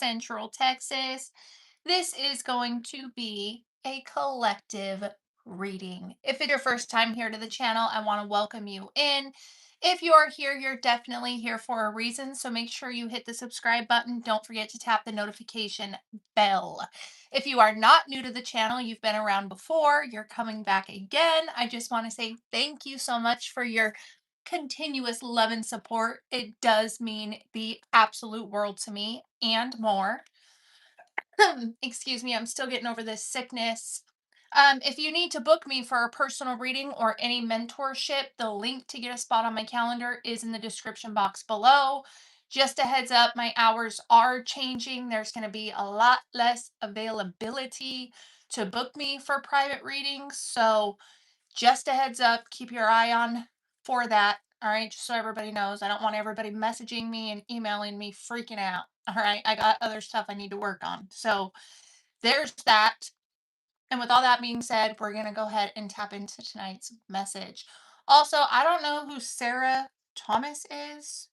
Central Texas. This is going to be a collective reading. If it's your first time here to the channel, I want to welcome you in. If you are here, you're definitely here for a reason. So make sure you hit the subscribe button. Don't forget to tap the notification bell. If you are not new to the channel, you've been around before, you're coming back again. I just want to say thank you so much for your continuous love and support. It does mean the absolute world to me and more. Excuse me, I'm still getting over this sickness. If you need to book me for a personal reading or any mentorship, the link to get a spot on my calendar is in the description box below. Just a heads up, my hours are changing. There's going to be a lot less availability to book me for private readings. So, just a heads up, keep your eye on for that. All right, just so everybody knows. I don't want everybody messaging me and emailing me freaking out. All right, I got other stuff I need to work on. So there's that. And with all that being said, we're going to go ahead and tap into tonight's message. Also, I don't know who Sarah Thomas is.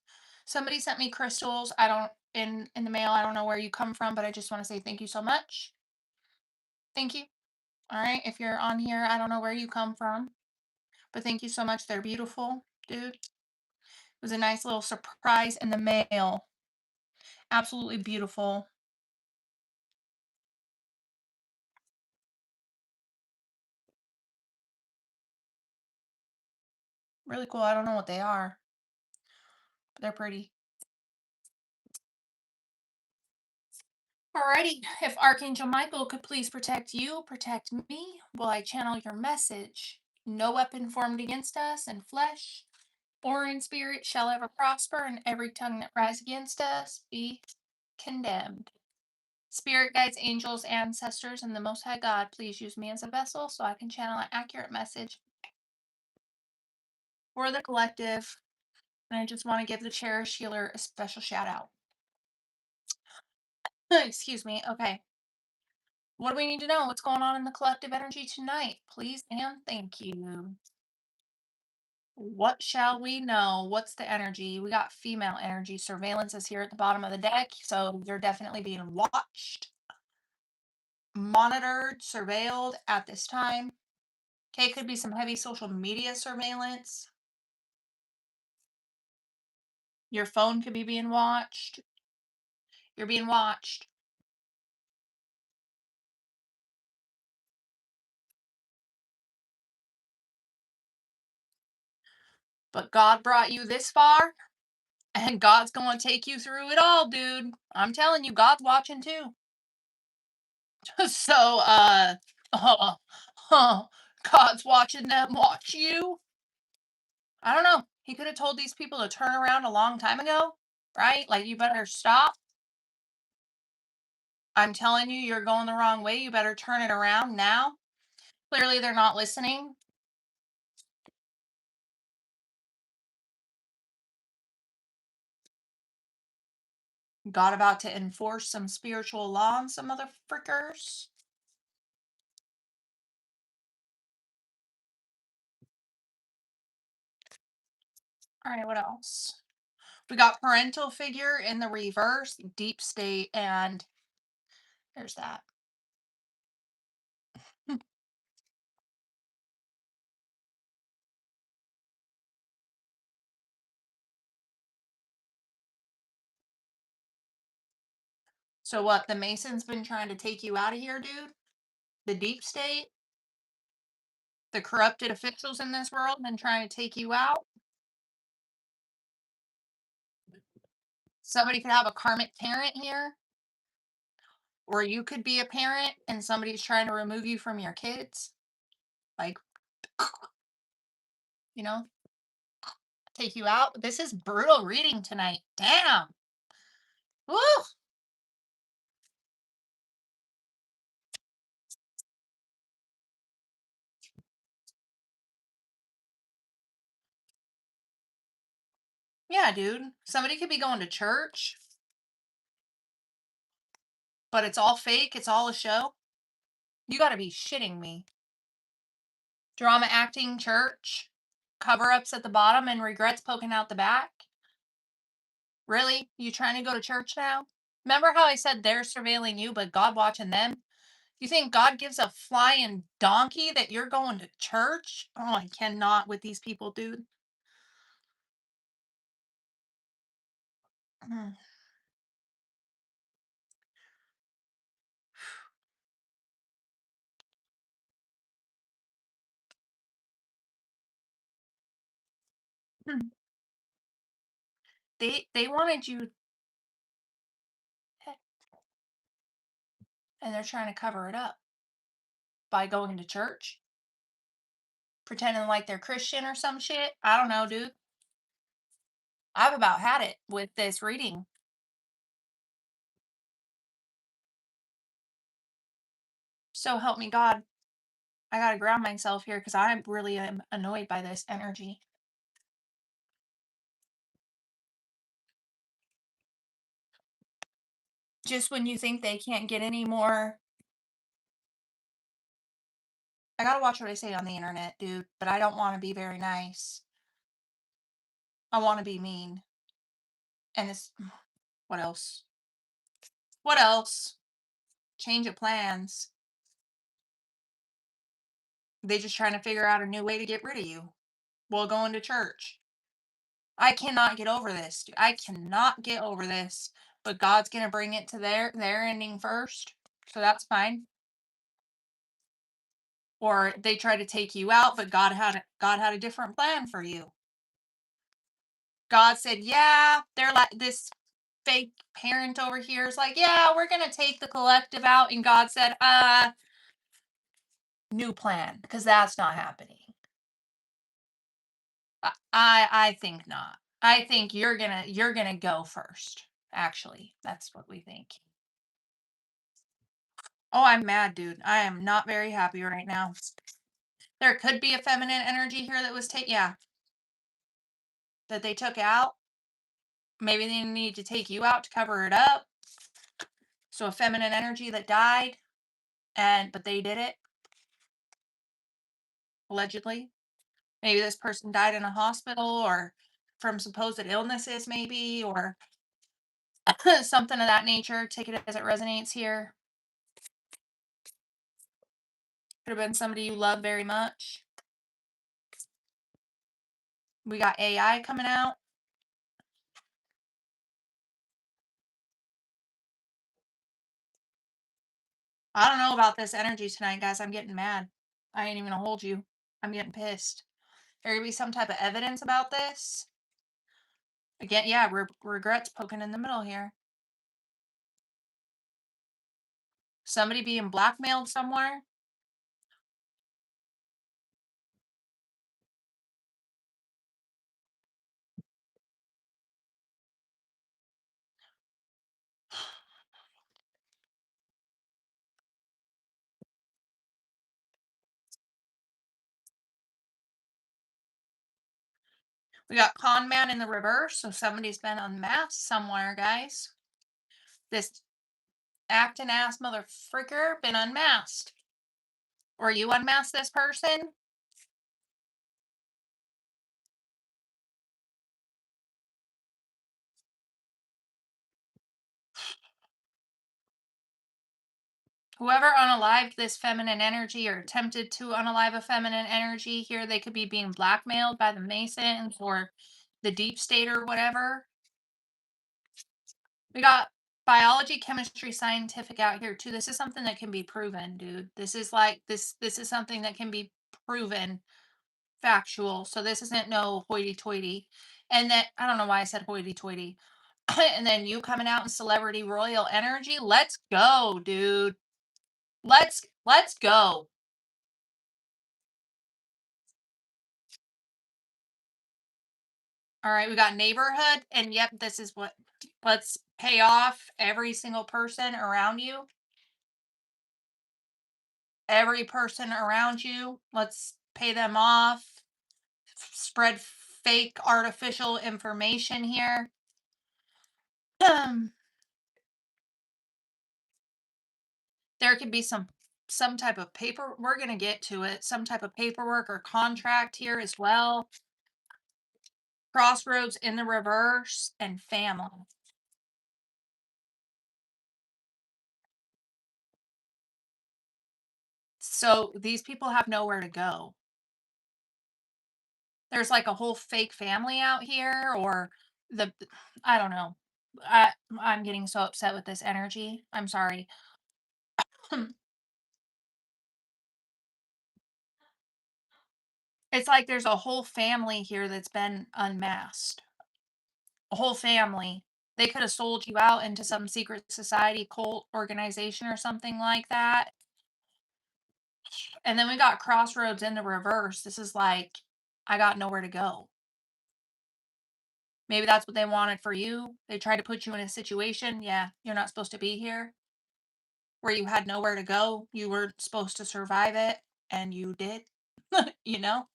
Somebody sent me crystals. I don't in the mail. I don't know where you come from, but I just want to say thank you so much. Thank you. All right, if you're on here, I don't know where you come from. But thank you so much. They're beautiful, dude. It was a nice little surprise in the mail. Absolutely beautiful. Really cool. I don't know what they are, but they're pretty. Alrighty. If Archangel Michael could please protect you, protect me, while I channel your message. No weapon formed against us in flesh or in spirit shall ever prosper, and every tongue that rises against us be condemned. Spirit guides, angels, ancestors, and the Most High God, please use me as a vessel so I can channel an accurate message for the collective. And I just want to give the cherished healer a special shout out. Excuse me. Okay. What do we need to know? What's going on in the collective energy tonight? Please and thank you. What shall we know? What's the energy? We got female energy. Surveillance is here at the bottom of the deck. So you're definitely being watched, monitored, surveilled at this time. Okay, could be some heavy social media surveillance. Your phone could be being watched. You're being watched. But God brought you this far, and God's going to take you through it all, dude. I'm telling you, God's watching too. So, uh, God's watching them watch you. I don't know. He could have told these people to turn around a long time ago, right? Like, you better stop. I'm telling you, you're going the wrong way. You better turn it around now. Clearly, they're not listening. God about to enforce some spiritual law on some other frickers. All right, what else? We got parental figure in the reverse, deep state, and there's that. So what? The Mason's been trying to take you out of here, dude? The deep state? The corrupted officials in this world been trying to take you out? Somebody could have a karmic parent here, or you could be a parent and somebody's trying to remove you from your kids. Like, you know, take you out. This is brutal reading tonight. Damn. Woo! Yeah, dude. Somebody could be going to church, but it's all fake. It's all a show. You got to be shitting me. Drama acting, church, cover ups at the bottom, and regrets poking out the back. Really? You trying to go to church now? Remember how I said they're surveilling you, but God watching them? You think God gives a flying donkey that you're going to church? Oh, I cannot with these people, dude. Mm. Mm. They wanted you, and they're trying to cover it up by going to church, pretending like they're Christian or some shit. I don't know, dude. I've about had it with this reading. So help me God. I gotta ground myself here because I really am annoyed by this energy. Just when you think they can't get any more, I gotta watch what I say on the internet, dude. But I don't want to be very nice. I want to be mean. And it's what else? What else? Change of plans. They just trying to figure out a new way to get rid of you while going to church. I cannot get over this, dude. I cannot get over this. But God's gonna bring it to their ending first. So that's fine. Or they try to take you out, but God had a different plan for you. God said, "Yeah, they're like this fake parent over here is like, yeah, we're gonna take the collective out," and God said, new plan, because that's not happening. I think not. I think you're gonna go first. Actually, that's what we think. Oh, I'm mad, dude. I am not very happy right now. There could be a feminine energy here that was taken, yeah, that they took out. Maybe they need to take you out to cover it up. So a feminine energy that died, and but they did it allegedly. Maybe this person died in a hospital or from supposed illnesses, maybe, or something of that nature. Take it as it resonates here. Could have been somebody you love very much. We got AI coming out. I don't know about this energy tonight, guys. I'm getting mad. I ain't even gonna hold you. I'm getting pissed. There gonna be some type of evidence about this. Again, yeah, regrets poking in the middle here. Somebody being blackmailed somewhere. We got con man in the reverse, so somebody's been unmasked somewhere, guys. This acting ass mother fricker been unmasked. Or you unmasked this person? Whoever unalived this feminine energy or attempted to unalive a feminine energy here, they could be being blackmailed by the Masons or the deep state or whatever. We got biology, chemistry, scientific out here too. This is something that can be proven, dude. This is like this is something that can be proven factual. So this isn't no hoity toity. And then I don't know why I said hoity toity. And then you coming out in celebrity royal energy. Let's go, dude. Let's go. All right, we got neighborhood, and yep, this is what, let's pay off every single person around you. Every person around you, let's pay them off. Spread fake artificial information here. There could be some type of paper, we're going to get to it, some type of paperwork or contract here as well. Crossroads in the reverse and family. So these people have nowhere to go. There's like a whole fake family out here, or the I don't know. I'm getting so upset with this energy. I'm sorry. It's like there's a whole family here that's been unmasked. A whole family. They could have sold you out into some secret society cult organization or something like that. And then we got crossroads in the reverse. This is like, I got nowhere to go. Maybe that's what they wanted for you. They tried to put you in a situation. Yeah, you're not supposed to be here, where you had nowhere to go. You were supposed to survive it, and you did. you know,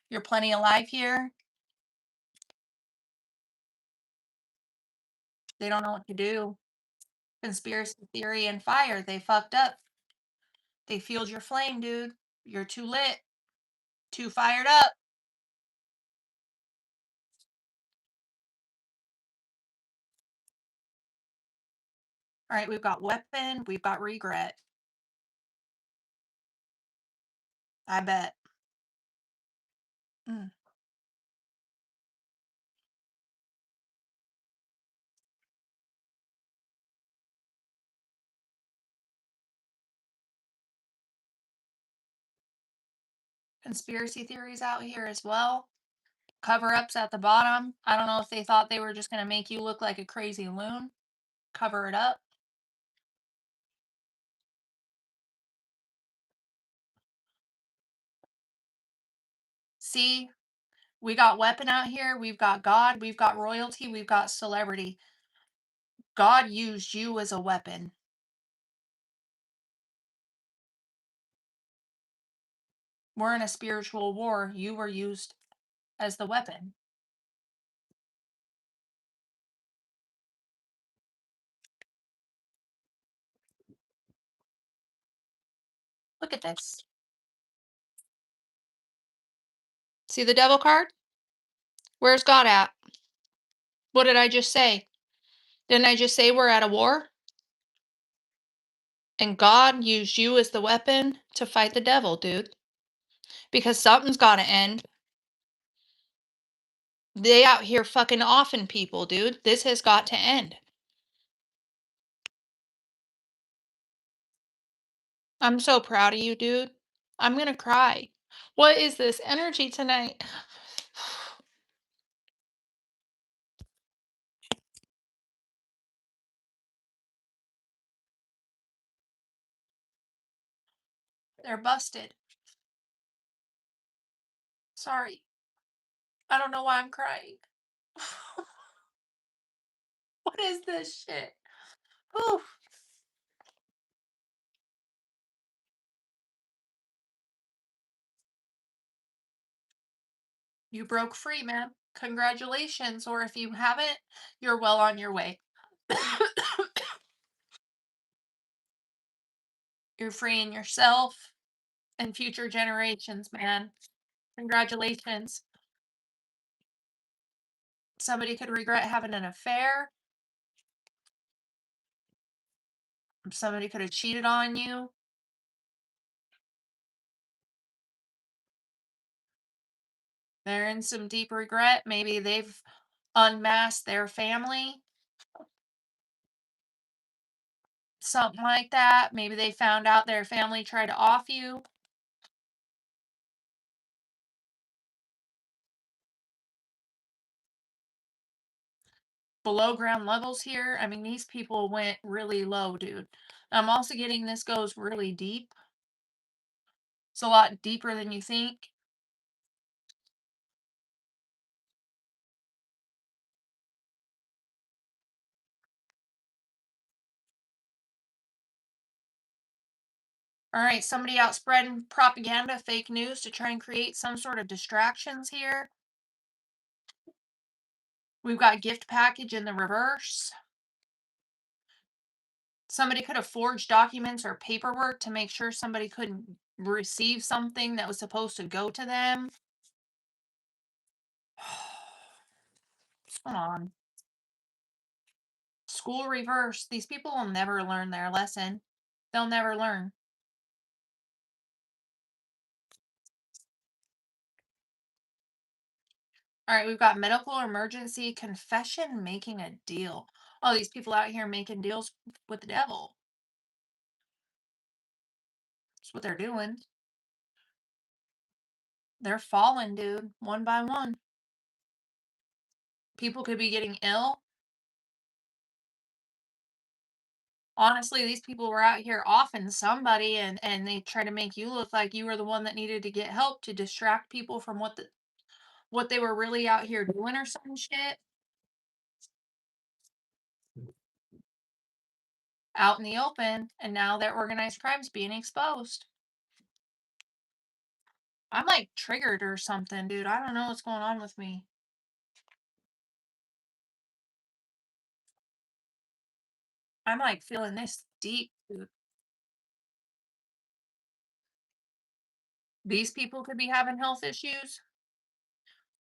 you're plenty alive here. They don't know what to do. Conspiracy theory and fire. They fucked up. They fueled your flame, dude. You're too lit, too fired up. All right, we've got weapon, we've got regret. I bet. Mm. Conspiracy theories out here as well. Cover ups at the bottom. I don't know if they thought they were just going to make you look like a crazy loon. Cover it up. See, we got weapon out here. We've got God. We've got royalty. We've got celebrity. God used you as a weapon. We're in a spiritual war. You were used as the weapon. Look at this. See the devil card? Where's God at? What did I just say? Didn't I just say we're at a war? And God used you as the weapon to fight the devil, dude. Because something's got to end. They out here fucking offing people, dude. This has got to end. I'm so proud of you, dude. I'm gonna cry. What is this energy tonight? They're busted. Sorry. I don't know why I'm crying. What is this shit? Whew. You broke free, man. Congratulations. Or if you haven't, you're well on your way. You're freeing yourself and future generations, man. Congratulations. Somebody could regret having an affair. Somebody could have cheated on you. They're in some deep regret. Maybe they've unmasked their family, something like that. Maybe they found out their family tried to off you. Below ground levels here. I mean, these people went really low, dude. I'm also getting this goes really deep. It's a lot deeper than you think. All right, somebody out spreading propaganda, fake news to try and create some sort of distractions here. We've got gift package in the reverse. Somebody could have forged documents or paperwork to make sure somebody couldn't receive something that was supposed to go to them. What's going on? School reverse. These people will never learn their lesson. They'll never learn. All right, we've got medical emergency, confession, making a deal. Oh, these people out here making deals with the devil. That's what they're doing. They're falling, dude, one by one. People could be getting ill. Honestly, these people were out here offing somebody and they try to make you look like you were the one that needed to get help to distract people from what they were really out here doing or some shit out in the open, and now their organized crime's being exposed. I'm like triggered or something, dude. I don't know what's going on with me. I'm like feeling this deep, dude. These people could be having health issues.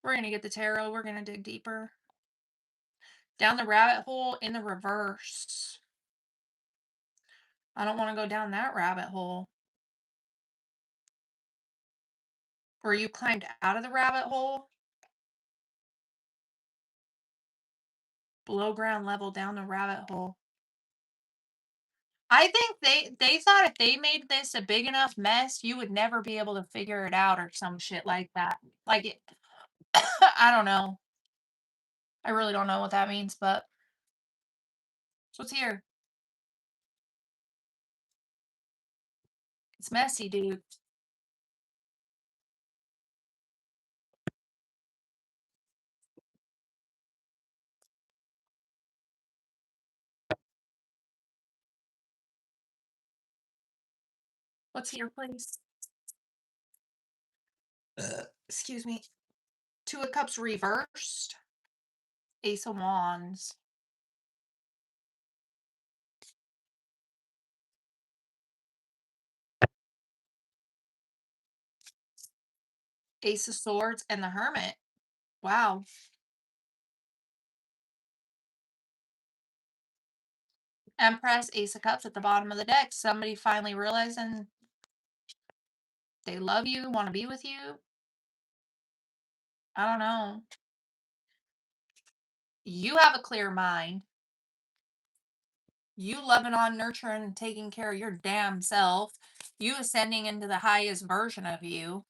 We're gonna get the tarot. We're gonna dig deeper. Down the rabbit hole in the reverse. I don't want to go down that rabbit hole. Or you climbed out of the rabbit hole, below ground level down the rabbit hole. I think they thought if they made this a big enough mess, you would never be able to figure it out or some shit like that. Like it, I don't know. I really don't know what that means, but so what's here? It's messy, dude. What's here, please? Excuse me. Two of Cups reversed. Ace of Wands. Ace of Swords and the Hermit. Wow. Empress, Ace of Cups at the bottom of the deck. Somebody finally realizing they love you, want to be with you. I don't know. You have a clear mind. You loving on, nurturing, and taking care of your damn self. You ascending into the highest version of you.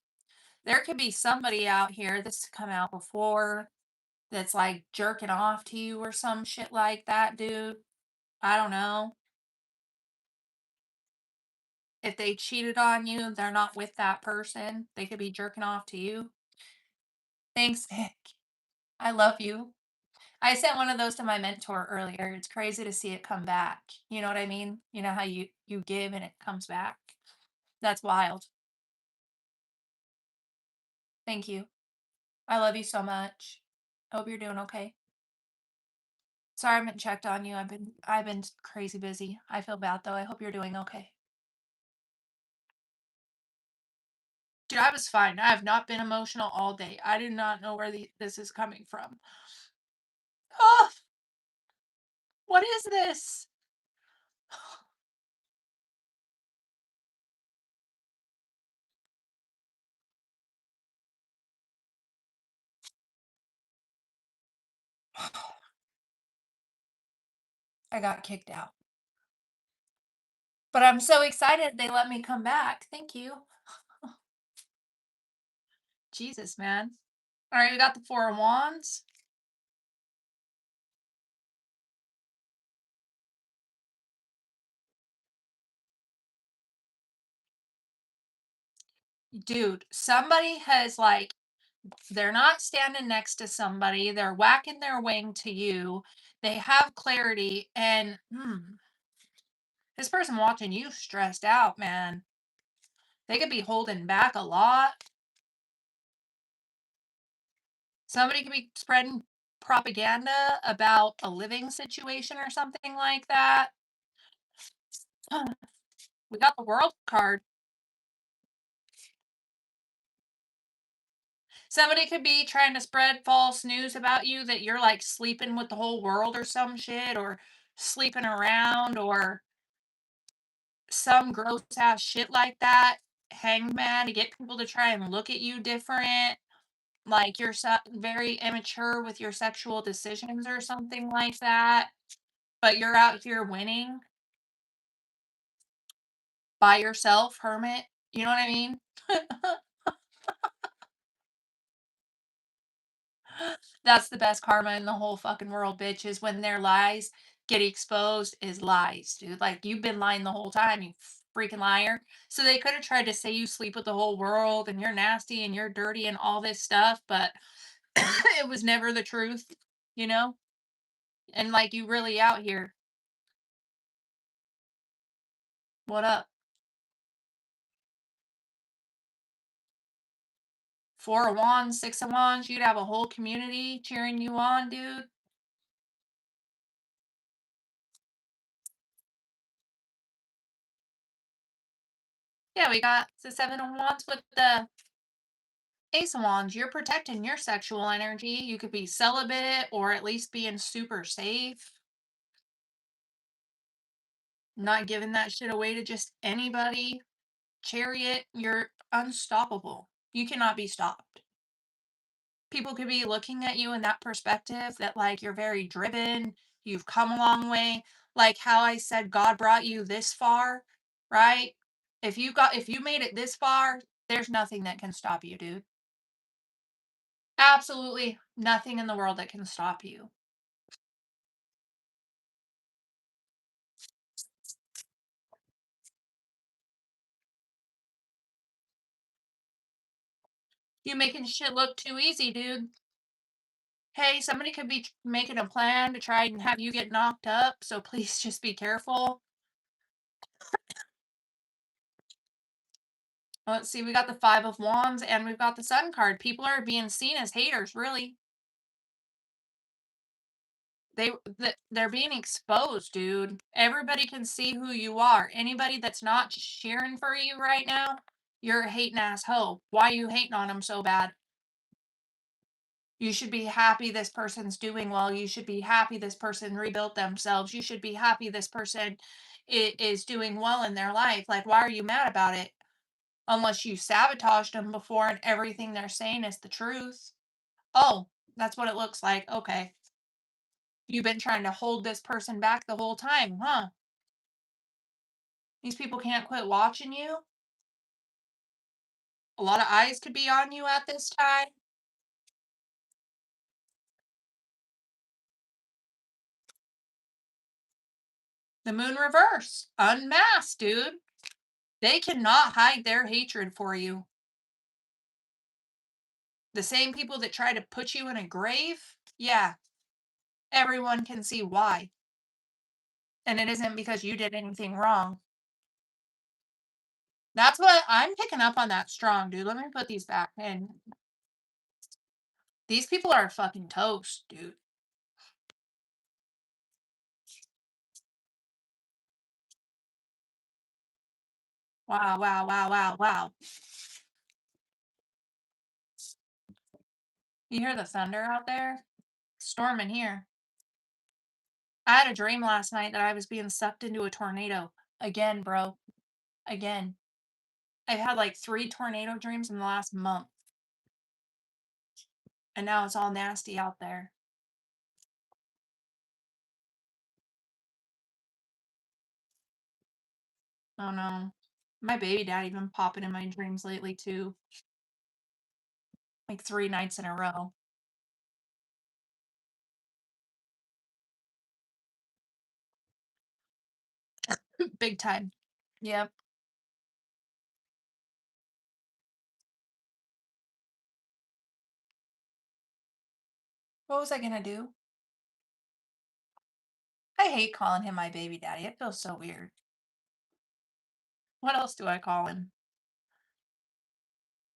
There could be somebody out here that's come out before that's like jerking off to you or some shit like that, dude. I don't know. If they cheated on you, they're not with that person. They could be jerking off to you. Thanks, Vic. I love you. I sent one of those to my mentor earlier. It's crazy to see it come back. You know what I mean? You know how you give and it comes back. That's wild. Thank you. I love you so much. Hope you're doing okay. Sorry I haven't checked on you. I've been crazy busy. I feel bad though. I hope you're doing okay. Dude, I was fine. I have not been emotional all day. I do not know where this is coming from. Oh, what is this? I got kicked out. But I'm so excited they let me come back. Thank you. Jesus, man. All right, we got the Four of Wands. Dude, somebody has like, they're not standing next to somebody, they're whacking their wing to you. They have clarity, and this person watching you stressed out, man. They could be holding back a lot. Somebody could be spreading propaganda about a living situation or something like that. We got the World card. Somebody could be trying to spread false news about you that you're like sleeping with the whole world or some shit, or sleeping around, or some gross ass shit like that. Hangman to get people to try and look at you different. like you're very immature with your sexual decisions or something like that, but you're out here winning by yourself, hermit. You know what I mean? That's the best karma in the whole fucking world, bitch, is when their lies get exposed is lies, dude. Like you've been lying the whole time, you freaking liar. So they could have tried to say you sleep with the whole world and you're nasty and you're dirty and all this stuff, but it was never the truth, you know? And like you really out here. What up? Four of Wands, Six of Wands, you'd have a whole community cheering you on, dude. Yeah, we got the Seven of Wands with the Ace of Wands. You're protecting your sexual energy. You could be celibate or at least being super safe. Not giving that shit away to just anybody. Chariot, you're unstoppable. You cannot be stopped. People could be looking at you in that perspective that like you're very driven, you've come a long way. Like how I said God brought you this far, right? If you made it this far, there's nothing that can stop you, dude. Absolutely nothing in the world that can stop you. You making shit look too easy, dude. Hey, somebody could be making a plan to try and have you get knocked up, so please just be careful. Let's see, we got the Five of Wands and we've got the Sun card. People are being seen as haters, really. They're being exposed, dude. Everybody can see who you are. Anybody that's not cheering for you right now, you're a hating ass hoe. Why are you hating on them so bad? You should be happy this person's doing well. You should be happy this person rebuilt themselves. You should be happy this person is doing well in their life. Like, why are you mad about it? Unless you sabotaged them before and everything they're saying is the truth. Oh, that's what it looks like. Okay. You've been trying to hold this person back the whole time, huh? These people can't quit watching you. A lot of eyes could be on you at this time. The moon reverse. Unmasked, dude. They cannot hide their hatred for you. The same people that try to put you in a grave, yeah, everyone can see why. And it isn't because you did anything wrong. That's what I'm picking up on that strong, dude. Let me put these back in. These people are fucking toast, dude. Wow, wow, wow, wow, wow. You hear the thunder out there? Storming here. I had a dream last night that I was being sucked into a tornado. Again, bro. Again. I've had like 3 tornado dreams in the last month. And now it's all nasty out there. Oh no. My baby daddy been popping in my dreams lately too. Like 3 nights in a row. Big time. Yep. What was I gonna do? I hate calling him my baby daddy. It feels so weird. What else do I call him?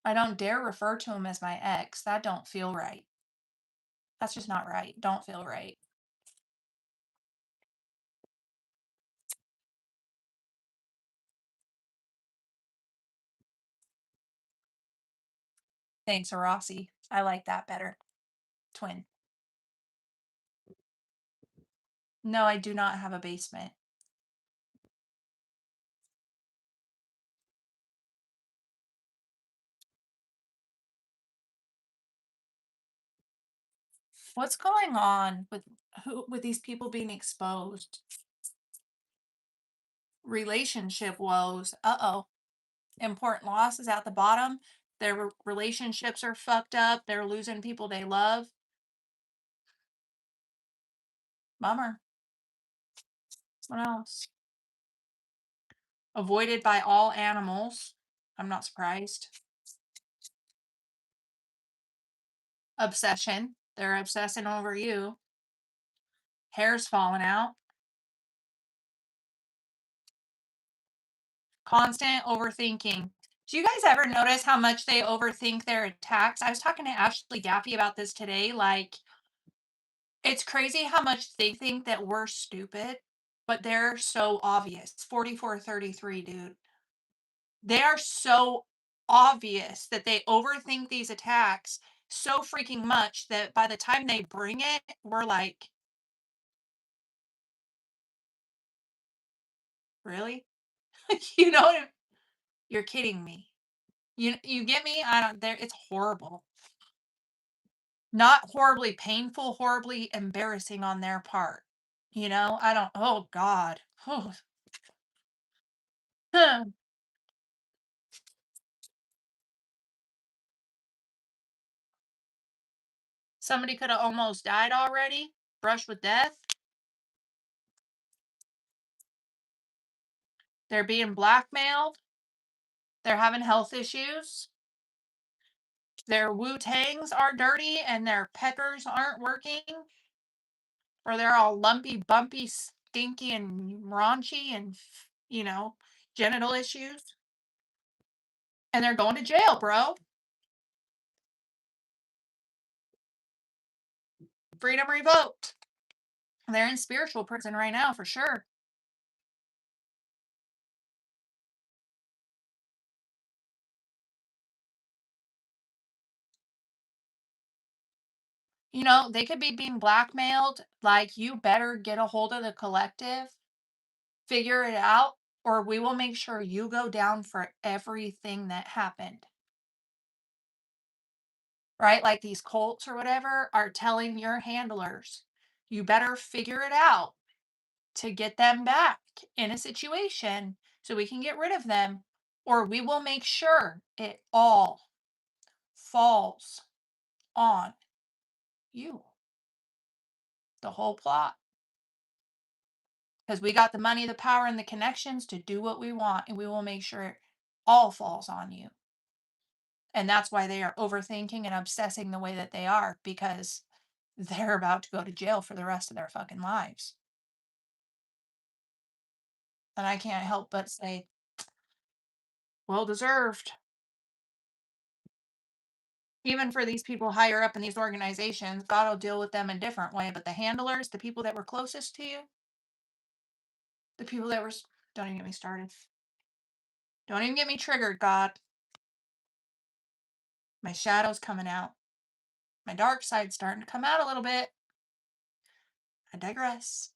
I don't dare refer to him as my ex. That don't feel right. That's just not right. Don't feel right. Thanks, Rossi. I like that better. Twin. No, I do not have a basement. What's going on with these people being exposed? Relationship woes. Uh-oh. Important losses at the bottom. Their relationships are fucked up. They're losing people they love. Bummer. What else? Avoided by all animals. I'm not surprised. Obsession. They're obsessing over you. Hair's falling out. Constant overthinking. Do you guys ever notice how much they overthink their attacks? I was talking to Ashley Gaffey about this today. Like, it's crazy how much they think that we're stupid, but they're so obvious. 4433, dude. They are so obvious that they overthink these attacks so freaking much that by the time they bring it, we're like, really? You know what you're kidding me. You get me? I don't there it's horrible. Not horribly painful, horribly embarrassing on their part. You know? I don't oh god. Huh. Somebody could have almost died already. Brushed with death. They're being blackmailed. They're having health issues. Their Wu-Tangs are dirty and their peckers aren't working. Or they're all lumpy, bumpy, stinky, and raunchy and, genital issues. And they're going to jail, bro. Freedom revoked. They're in spiritual prison right now for sure. They could be being blackmailed. Like, you better get a hold of the collective, figure it out, or we will make sure you go down for everything that happened. Right? Like these cults or whatever are telling your handlers, you better figure it out to get them back in a situation so we can get rid of them, or we will make sure it all falls on you. The whole plot. Because we got the money, the power, and the connections to do what we want, and we will make sure it all falls on you. And that's why they are overthinking and obsessing the way that they are, because they're about to go to jail for the rest of their fucking lives. And I can't help but say, well deserved. Even for these people higher up in these organizations, God will deal with them in a different way. But the handlers, the people that were closest to you, the people that were, don't even get me started. Don't even get me triggered, God. My shadow's coming out. My dark side's starting to come out a little bit. I digress.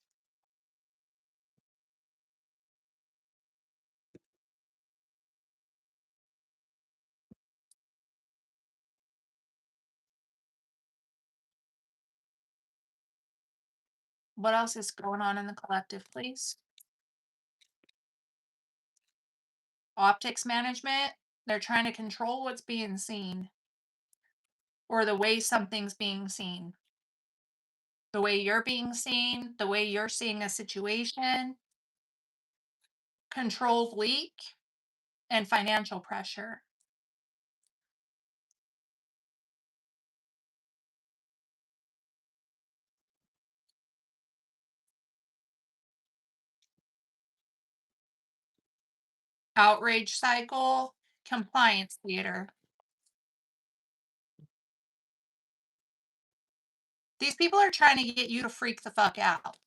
What else is going on in the collective, please? Optics management. They're trying to control what's being seen or the way something's being seen. The way you're being seen, the way you're seeing a situation, controlled leak, and financial pressure. Outrage cycle, compliance theater. These people are trying to get you to freak the fuck out.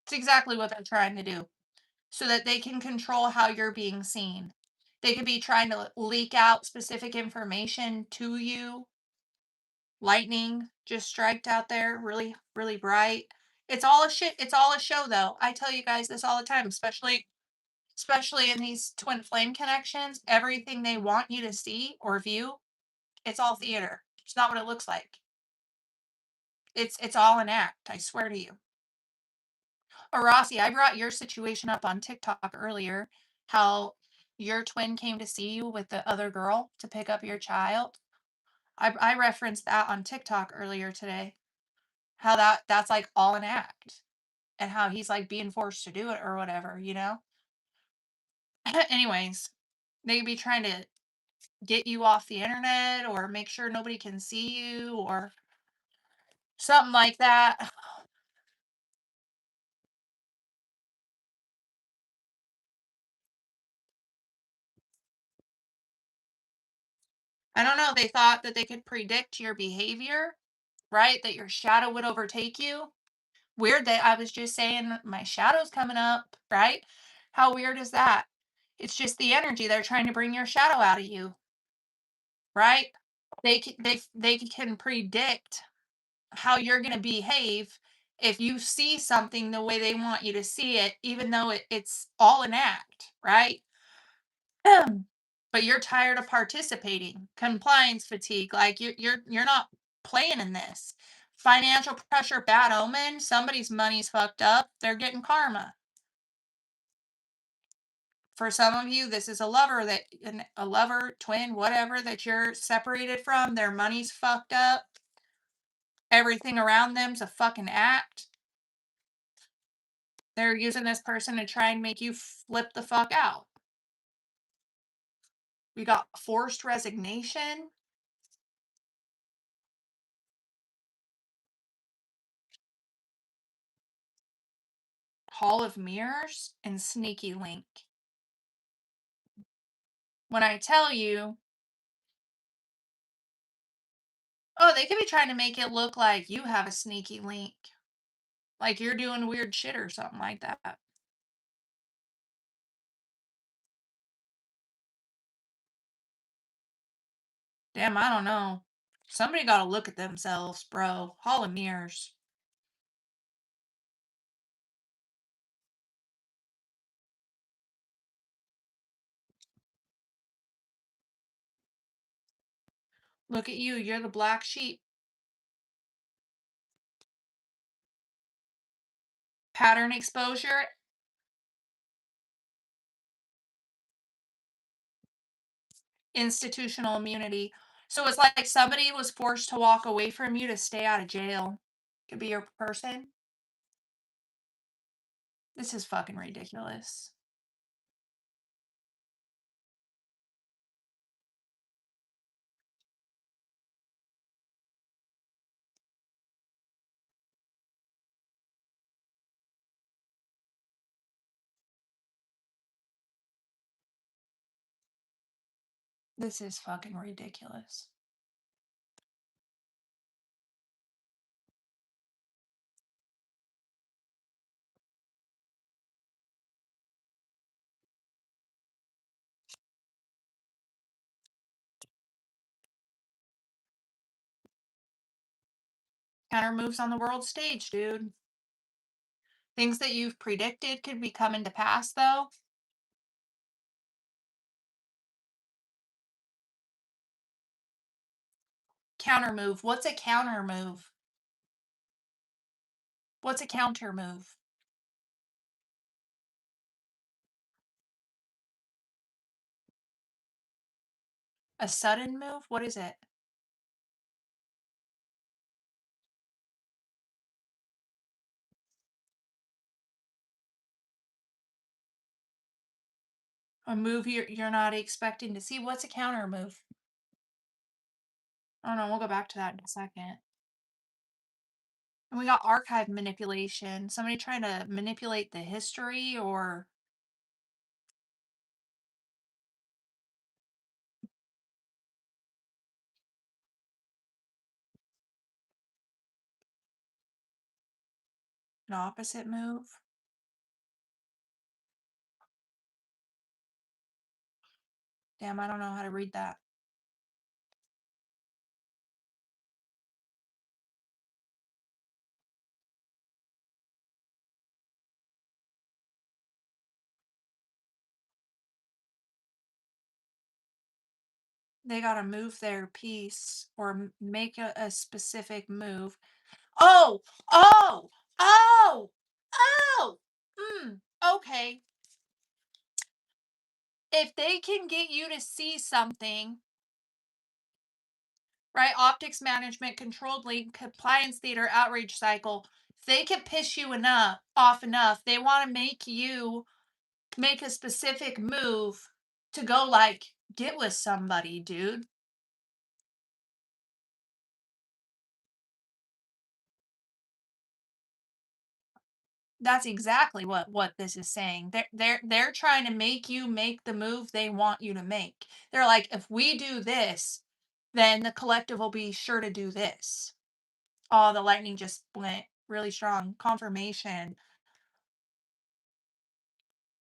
It's exactly what they're trying to do so that they can control how you're being seen. They could be trying to leak out specific information to you. Lightning just striked out there really, really bright. It's all a shit. It's all a show, though. I tell you guys this all the time, especially in these twin flame connections. Everything they want you to see or view, it's all theater. It's not what it looks like. It's all an act, I swear to you. Rossi, I brought your situation up on TikTok earlier, how your twin came to see you with the other girl to pick up your child. I referenced that on TikTok earlier today. How that's like all an act, and how he's like being forced to do it or whatever, you know? Anyways, they could be trying to get you off the internet or make sure nobody can see you or something like that. I don't know. They thought that they could predict your behavior, right? That your shadow would overtake you. Weird that I was just saying my shadow's coming up, right? How weird is that? It's just the energy. They're trying to bring your shadow out of you, right? They can predict how you're going to behave if you see something the way they want you to see it, even though it's all an act, right? But you're tired of participating. Compliance fatigue, like you're not playing in this. Financial pressure, bad omen. Somebody's money's fucked up. They're getting karma. For some of you, this is a lover a lover, twin, whatever that you're separated from. Their money's fucked up. Everything around them's a fucking act. They're using this person to try and make you flip the fuck out. We got forced resignation. Hall of Mirrors and Sneaky Link. When I tell you, oh, they could be trying to make it look like you have a sneaky link, like you're doing weird shit or something like that. Damn, I don't know. Somebody got to look at themselves, bro. Hall of Mirrors. Look at you. You're the black sheep. Pattern exposure. Institutional immunity. So it's like somebody was forced to walk away from you to stay out of jail. Could be your person. This is fucking ridiculous. This is fucking ridiculous. Counter moves on the world stage, dude. Things that you've predicted could be coming to pass, though. Counter move. What's a counter move? What's a counter move? A sudden move? What is it? A move you're not expecting to see? What's a counter move? Oh no, we'll go back to that in a second. And we got archive manipulation. Somebody trying to manipulate the history or an opposite move. Damn, I don't know how to read that. They gotta move their piece or make a specific move. Oh, oh, oh, oh. Okay. If they can get you to see something, right? Optics management, controlled link, compliance theater, outreach cycle. If they can piss you enough off enough, they want to make you make a specific move to go like get with somebody, dude. That's exactly what this is saying. They're trying to make you make the move they want you to make. They're like, if we do this, then the collective will be sure to do this. Oh, the lightning just went really strong. Confirmation.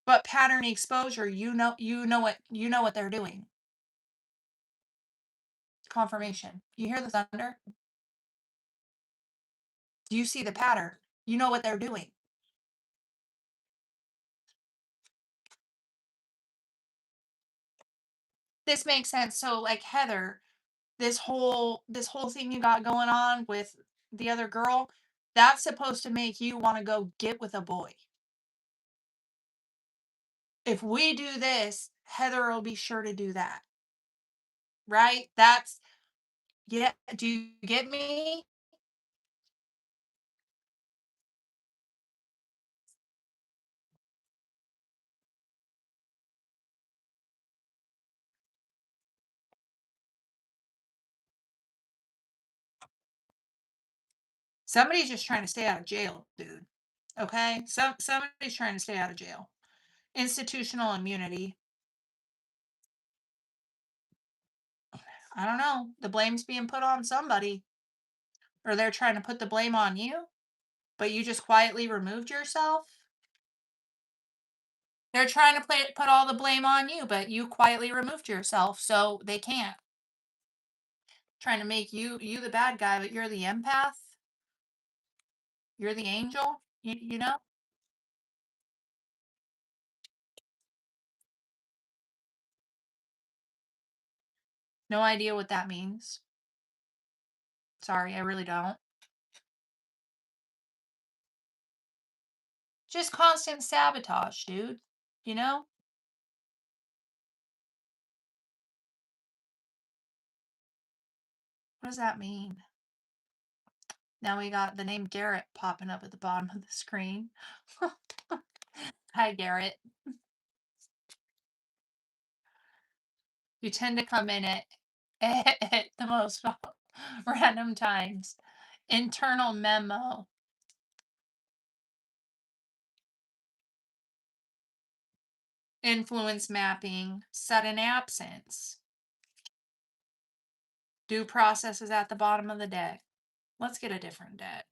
But pattern exposure, you know what they're doing. Confirmation. You hear the thunder? Do you see the pattern? You know what they're doing. This makes sense. So like Heather, this whole thing you got going on with the other girl, that's supposed to make you want to go get with a boy. If we do this, Heather will be sure to do that. Right? That's yeah, do you get me? Somebody's just trying to stay out of jail, dude. Okay? Somebody's trying to stay out of jail. Institutional immunity. I don't know. The blame's being put on somebody. Or they're trying to put the blame on you, but you just quietly removed yourself. They're trying to put all the blame on you, but you quietly removed yourself, so they can't. Trying to make you the bad guy, but you're the empath. You're the angel. You know? No idea what that means. Sorry, I really don't. Just constant sabotage, dude. You know? What does that mean? Now we got the name Garrett popping up at the bottom of the screen. Hi, Garrett. You tend to come in at the most random times. Internal memo. Influence mapping. Sudden absence. Due process is at the bottom of the deck. Let's get a different deck.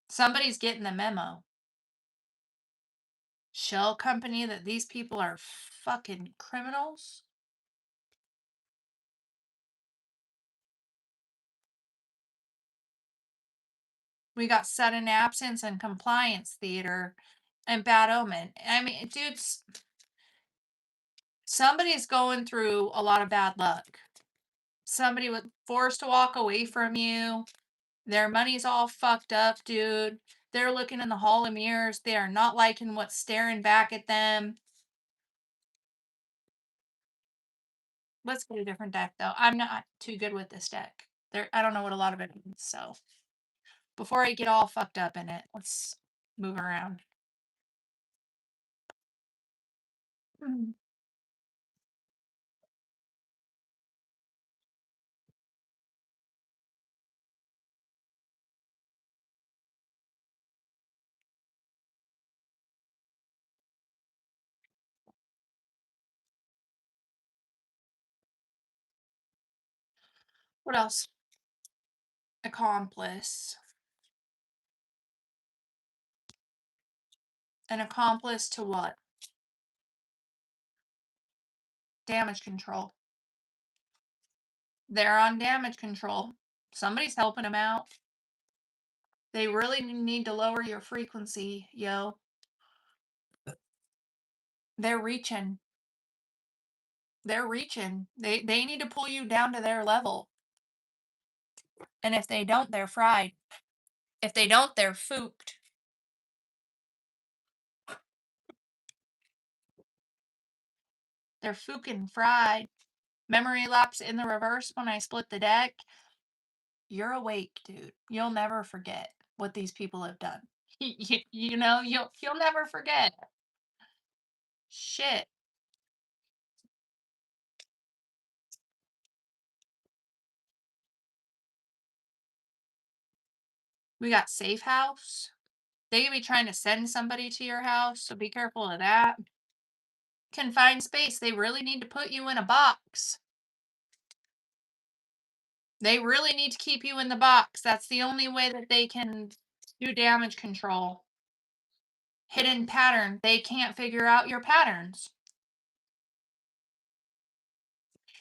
Somebody's getting the memo. Shell company that these people are fucking criminals. We got sudden absence and compliance theater and bad omen. I mean, dudes, somebody's going through a lot of bad luck. Somebody was forced to walk away from you. Their money's all fucked up, dude. They're looking in the hall of mirrors. They are not liking what's staring back at them. Let's get a different deck, though. I'm not too good with this deck. I don't know what a lot of it means. So before I get all fucked up in it, let's move around. Mm. What else? Accomplice. An accomplice to what? Damage control. They're on damage control. Somebody's helping them out. They really need to lower your frequency, yo. They're reaching. They're reaching. They need to pull you down to their level. And if they don't, they're fried. If they don't, they're fooked. They're fucking fried. Memory lapse in the reverse when I split the deck. You're awake, dude. You'll never forget what these people have done. You know, you'll never forget. Shit. We got safe house. They could be trying to send somebody to your house, so be careful of that. Confined space. They really need to put you in a box. They really need to keep you in the box. That's the only way that they can do damage control. Hidden pattern. They can't figure out your patterns.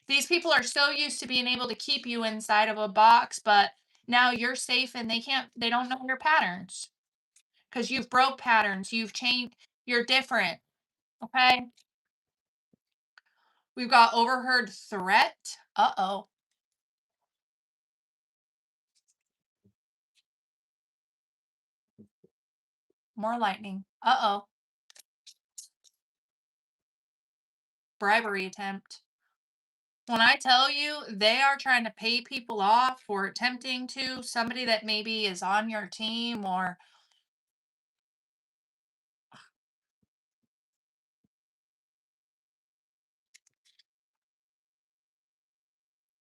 These people are so used to being able to keep you inside of a box, but now you're safe and they don't know your patterns. Because you've broke patterns. You've changed. You're different. Okay. We've got overheard threat. Uh-oh. More lightning. Uh-oh. Bribery attempt. When I tell you they are trying to pay people off for attempting to, somebody that maybe is on your team, or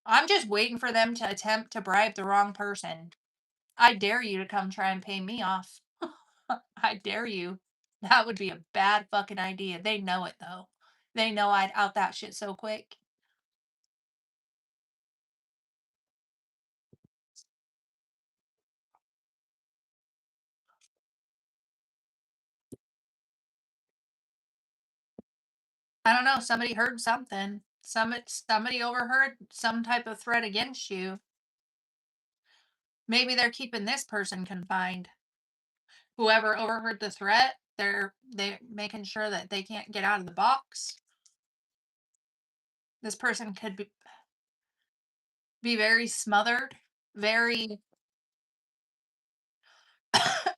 I'm just waiting for them to attempt to bribe the wrong person. I dare you to come try and pay me off. I dare you. That would be a bad fucking idea. They know it though. They know I'd out that shit so quick. I don't know. Somebody heard something. Somebody overheard some type of threat against you. Maybe they're keeping this person confined. Whoever overheard the threat, they're making sure that they can't get out of the box. This person could be very smothered, very. Oh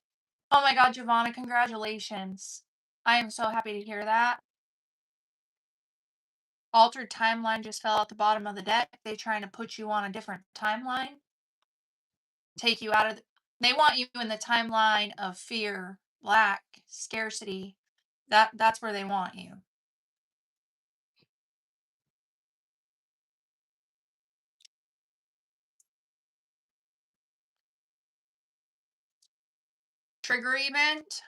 my God, Giovanna, congratulations. I am so happy to hear that. Altered timeline just fell out the bottom of the deck. They trying to put you on a different timeline, take you out of they want you in the timeline of fear, lack, scarcity. That's where they want you. Trigger event,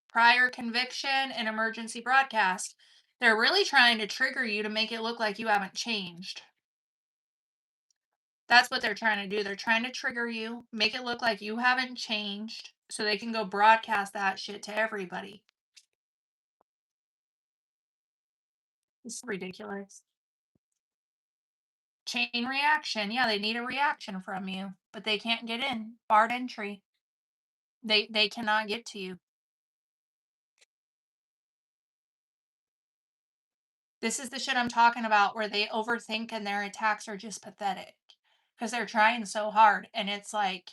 prior conviction, and emergency broadcast. They're really trying to trigger you to make it look like you haven't changed. That's what they're trying to do. They're trying to trigger you, make it look like you haven't changed, so they can go broadcast that shit to everybody. It's ridiculous. Chain reaction. Yeah, they need a reaction from you, but they can't get in. Barred entry. They cannot get to you. This is the shit I'm talking about, where they overthink and their attacks are just pathetic because they're trying so hard, and it's like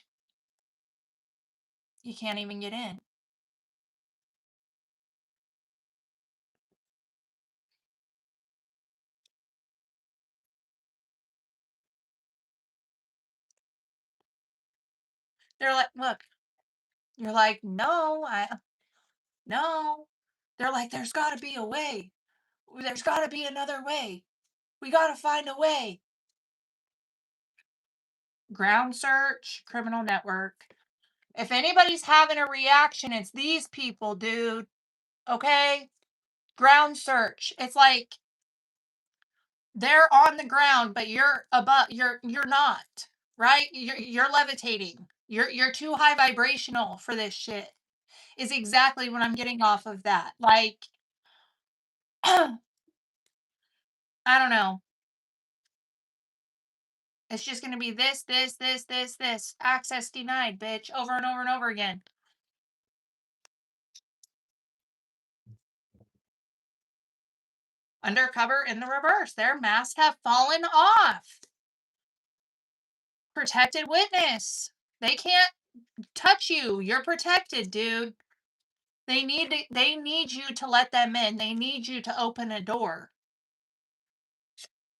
you can't even get in. They're like, look, you're like, no, no. They're like, there's got to be a way. There's got to be another way. We got to find a way. Ground search, criminal network. If anybody's having a reaction, it's these people, dude. Okay? Ground search. It's like they're on the ground, but you're above you're not. Right? You're levitating. You're too high vibrational for this shit. Is exactly what I'm getting off of that. Like I don't know. It's just going to be this. Access denied, bitch, over and over and over again. Undercover in the reverse. Their masks have fallen off. Protected witness. They can't touch you. You're protected, dude. They need you to let them in. They need you to open a door.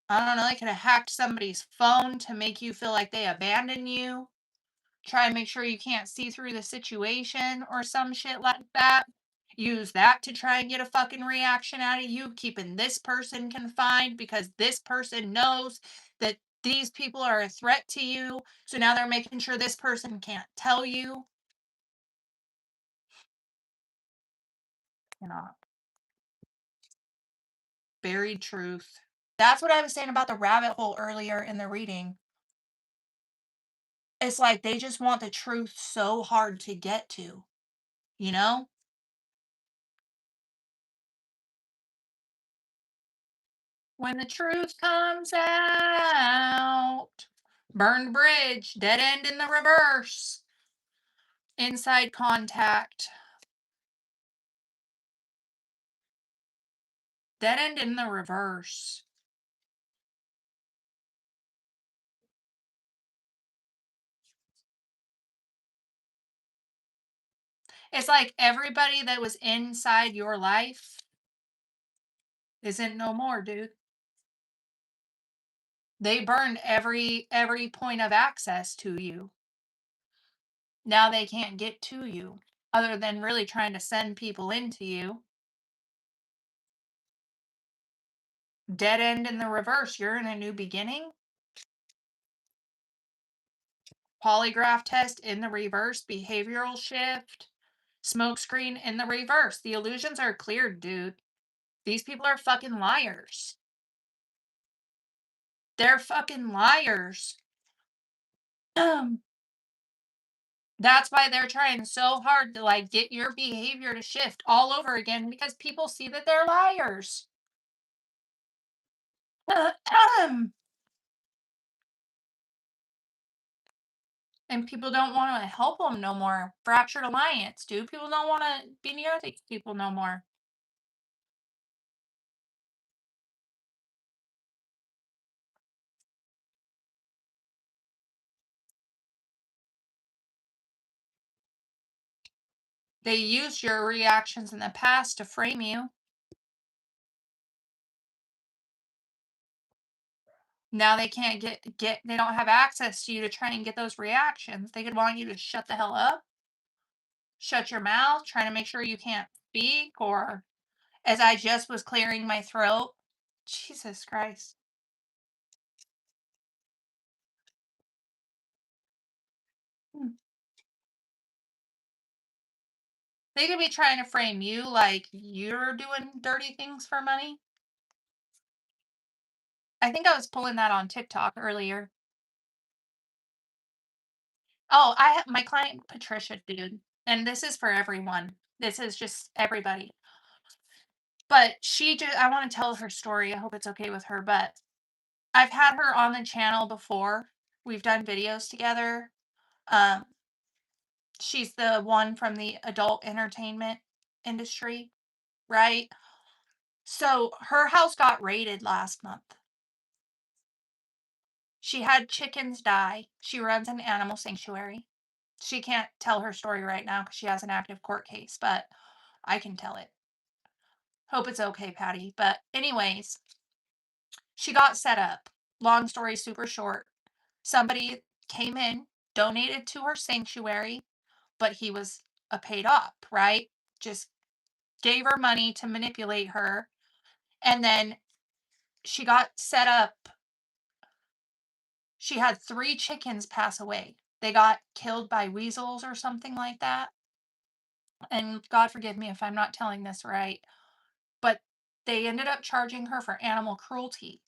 I don't know, they could have hacked somebody's phone to make you feel like they abandoned you. Try and make sure you can't see through the situation or some shit like that. Use that to try and get a fucking reaction out of you, keeping this person confined because this person knows that these people are a threat to you. So now they're making sure this person can't tell you. You know, buried truth. That's what I was saying about the rabbit hole earlier in the reading. It's like they just want the truth so hard to get to, you know? When the truth comes out, burned bridge, dead end in the reverse, inside contact, dead end in the reverse. It's like everybody that was inside your life isn't no more, dude. They burned every point of access to you. Now they can't get to you other than really trying to send people into you. Dead end in the reverse. You're in a new beginning. Polygraph test in the reverse. Behavioral shift. Smokescreen in the reverse. The illusions are cleared, dude. These people are fucking liars. They're fucking liars. That's why they're trying so hard to like get your behavior to shift all over again because people see that they're liars. And people don't want to help them no more. Fractured alliance, dude. People don't want to be near these people no more. They used your reactions in the past to frame you. Now they can't get they don't have access to you to try and get those reactions. They could want you to shut the hell up, shut your mouth, trying to make sure you can't speak, or as I just was clearing my throat. Jesus Christ. Hmm. They could be trying to frame you like you're doing dirty things for money. I think I was pulling that on TikTok earlier. Oh, I have my client Patricia, dude, and this is for everyone. This is just everybody. But she just I want to tell her story. I hope it's okay with her, but I've had her on the channel before. We've done videos together. Um, she's the one from the adult entertainment industry, right? So her house got raided last month. She had chickens die. She runs an animal sanctuary. She can't tell her story right now because she has an active court case, but I can tell it. Hope it's okay, Patty. But, anyways, she got set up. Long story super short. Somebody came in, donated to her sanctuary, but he was a paid up, right? Just gave her money to manipulate her. And then she got set up. She had 3 chickens pass away. They got killed by weasels or something like that. And God forgive me if I'm not telling this right, but they ended up charging her for animal cruelty.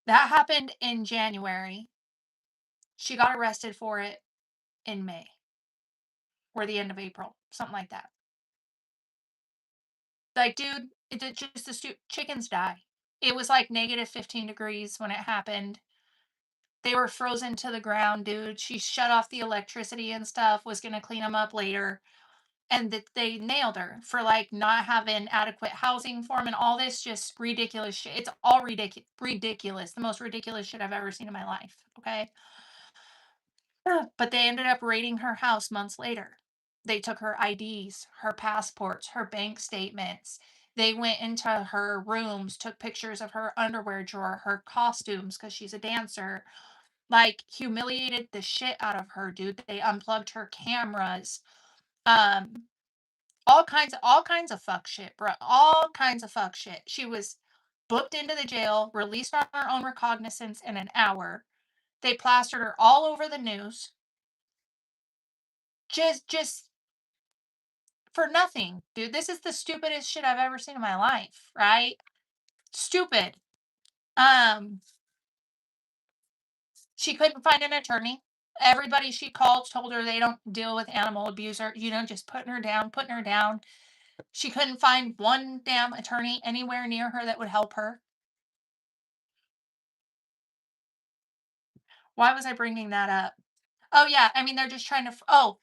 That happened in January. She got arrested for it in May or the end of April, something like that. Like, dude, just the chickens die. It was like negative 15 degrees when it happened. They were frozen to the ground, dude. She shut off the electricity and stuff, was going to clean them up later. and that they nailed her for like not having adequate housing for 'em and all this just ridiculous shit. It's all ridiculous. The most ridiculous shit I've ever seen in my life. Okay. But they ended up raiding her house months later. They took her IDs, her passports, her bank statements. They went into her rooms, took pictures of her underwear drawer, her costumes, because she's a dancer. Like, humiliated the shit out of her, dude. They unplugged her cameras. Um, all kinds of fuck shit, bro. All kinds of fuck shit. She was booked into the jail, released on her own recognizance in an hour. They plastered her all over the news. Just for nothing, dude. This is the stupidest shit I've ever seen in my life, right? Stupid. Um, she couldn't find an attorney. Everybody she called told her they don't deal with animal abuse or, just putting her down, putting her down. She couldn't find one damn attorney anywhere near her that would help her. Why was I bringing that up? Oh yeah, I mean they're just trying to. Oh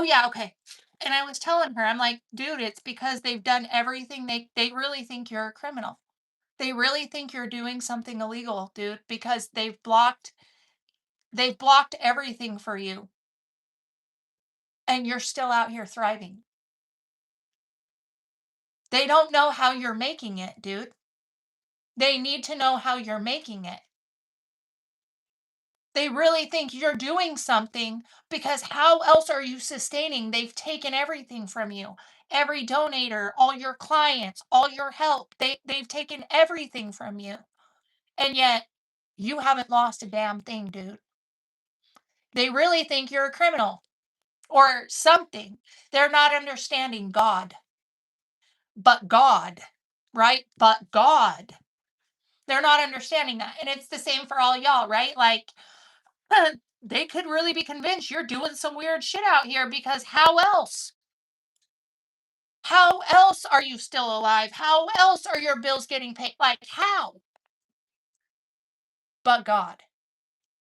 yeah, okay. And I was telling her, I'm like, dude, it's because they've done everything. They really think you're a criminal. They really think you're doing something illegal, dude, because they've blocked everything for you and you're still out here thriving. They don't know how you're making it, dude. They need to know how you're making it. They really think you're doing something because how else are you sustaining? They've taken everything from you. Every donator, all your clients, all your help. They've taken everything from you. And yet you haven't lost a damn thing, dude. They really think you're a criminal or something. They're not understanding God. But God, right? But God. They're not understanding that. And it's the same for all y'all, right? Like, they could really be convinced you're doing some weird shit out here because how else? How else are you still alive? How else are your bills getting paid? Like, how? But God.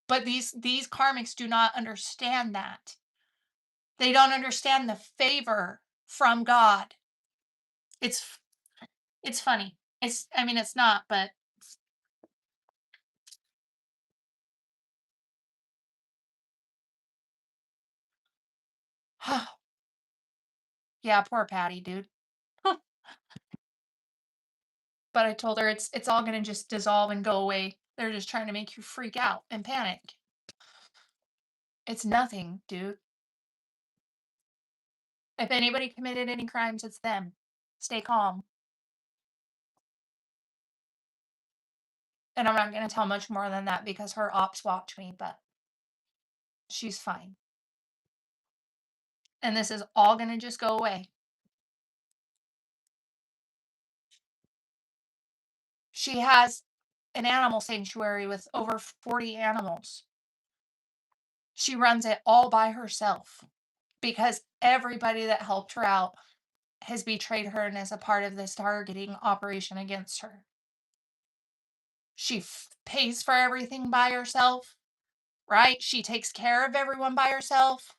But these karmics do not understand that. They don't understand the favor from God. It's it's funny. I mean it's not, but yeah, poor Patty, dude. But I told her it's all gonna just dissolve and go away. They're just trying to make you freak out and panic. It's nothing, dude. If anybody committed any crimes, it's them. Stay calm. And I'm not gonna tell much more than that because her ops watch me, but she's fine. And this is all gonna just go away. She has an animal sanctuary with over 40 animals. She runs it all by herself because everybody that helped her out has betrayed her and is a part of this targeting operation against her. She pays for everything by herself, right? She takes care of everyone by herself.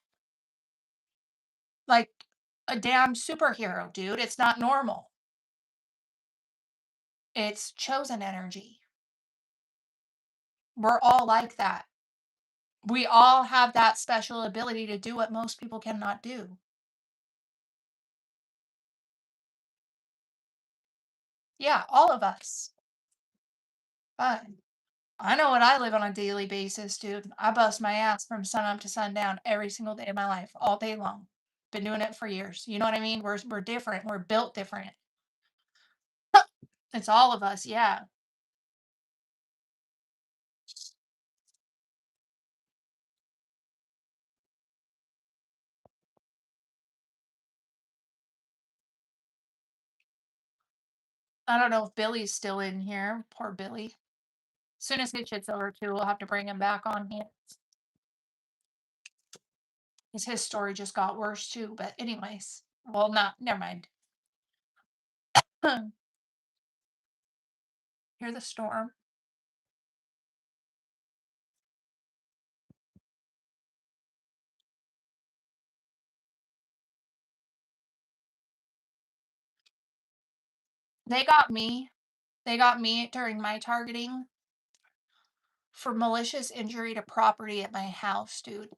Like a damn superhero, dude. It's not normal. It's chosen energy. We're all like that. We all have that special ability to do what most people cannot do. Yeah, all of us. But I know what I live on a daily basis, dude. I bust my ass from sun up to sundown every single day of my life, all day long. Been doing it for years. You know what I mean? We're different. We're built different. It's all of us, yeah. I don't know if Billy's still in here. Poor Billy. Soon as his shit's over too, we'll have to bring him back on here. Because his story just got worse too. But anyways. Well, not never mind. Hear the storm. They got me. They got me during my targeting for malicious injury to property at my house, dude.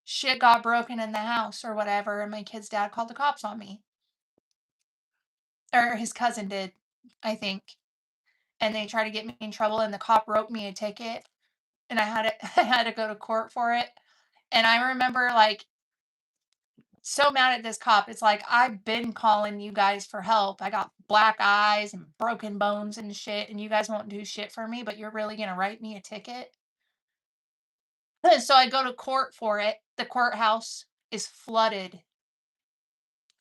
Shit got broken in the house or whatever, and my kid's dad called the cops on me. Or his cousin did, I think. And they tried to get me in trouble, and the cop wrote me a ticket, and I had to I had to go to court for it. And I remember like so mad at this cop. It's like, I've been calling you guys for help. I got black eyes and broken bones and shit, and you guys won't do shit for me, but you're really gonna write me a ticket? So I go to court for it. The courthouse is flooded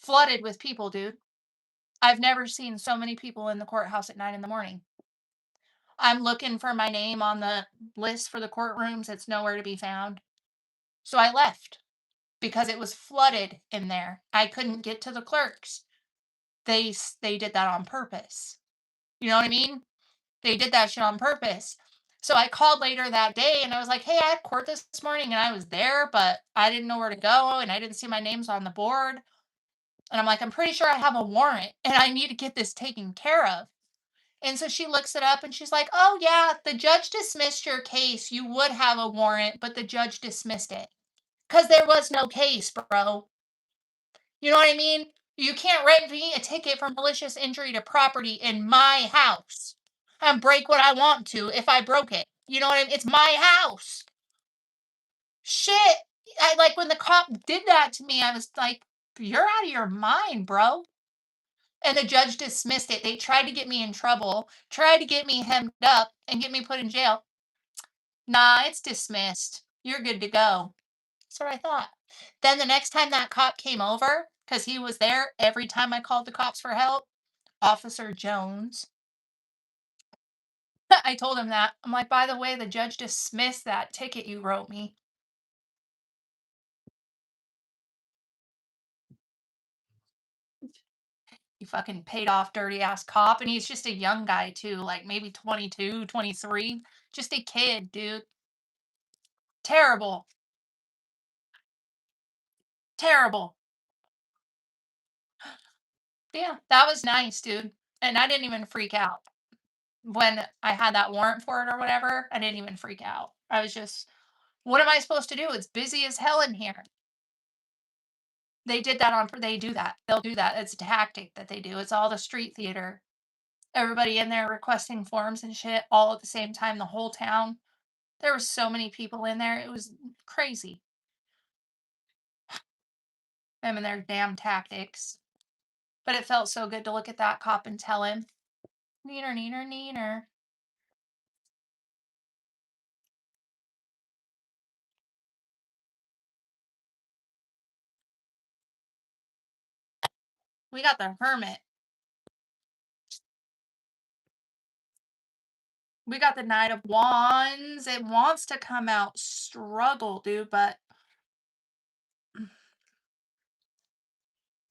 with people, dude. I've never seen so many people in the courthouse at 9 in the morning. I'm looking for my name on the list for the courtrooms. It's nowhere to be found. So I left because it was flooded in there. I couldn't get to the clerks. They did that on purpose. You know what I mean? They did that shit on purpose. So I called later that day and I was like, "Hey, I had court this morning and I was there, but I didn't know where to go and I didn't see my names on the board." And I'm like, "I'm pretty sure I have a warrant and I need to get this taken care of." And so she looks it up and she's like, "Oh, yeah, the judge dismissed your case. You would have a warrant, but the judge dismissed it because there was no case, bro." You know what I mean? You can't write me a ticket for malicious injury to property in my house and break what I want to if I broke it. You know what I mean? It's my house. Shit. I like when the cop did that to me, I was like, "You're out of your mind, bro." And the judge dismissed it. They tried to get me in trouble, tried to get me hemmed up and get me put in jail. Nah, it's dismissed. You're good to go. That's what I thought. Then the next time that cop came over, because he was there every time I called the cops for help, Officer Jones, I told him that. I'm like, "By the way, the judge dismissed that ticket you wrote me." He fucking paid off dirty ass cop. And he's just a young guy too, like maybe 22, 23. Just a kid, dude. Terrible. Terrible. Yeah, that was nice, dude. And I didn't even freak out. When I had that warrant for it or whatever, I didn't even freak out. I was just, what am I supposed to do? It's busy as hell in here. They did that on, they do that. They'll do that. It's a tactic that they do. It's all the street theater. Everybody in there requesting forms and shit all at the same time, the whole town. There were so many people in there. It was crazy. Them and their damn tactics. But it felt so good to look at that cop and tell him, "Neener, neener, neener." We got the hermit. We got the Knight of Wands. It wants to come out struggle, dude, but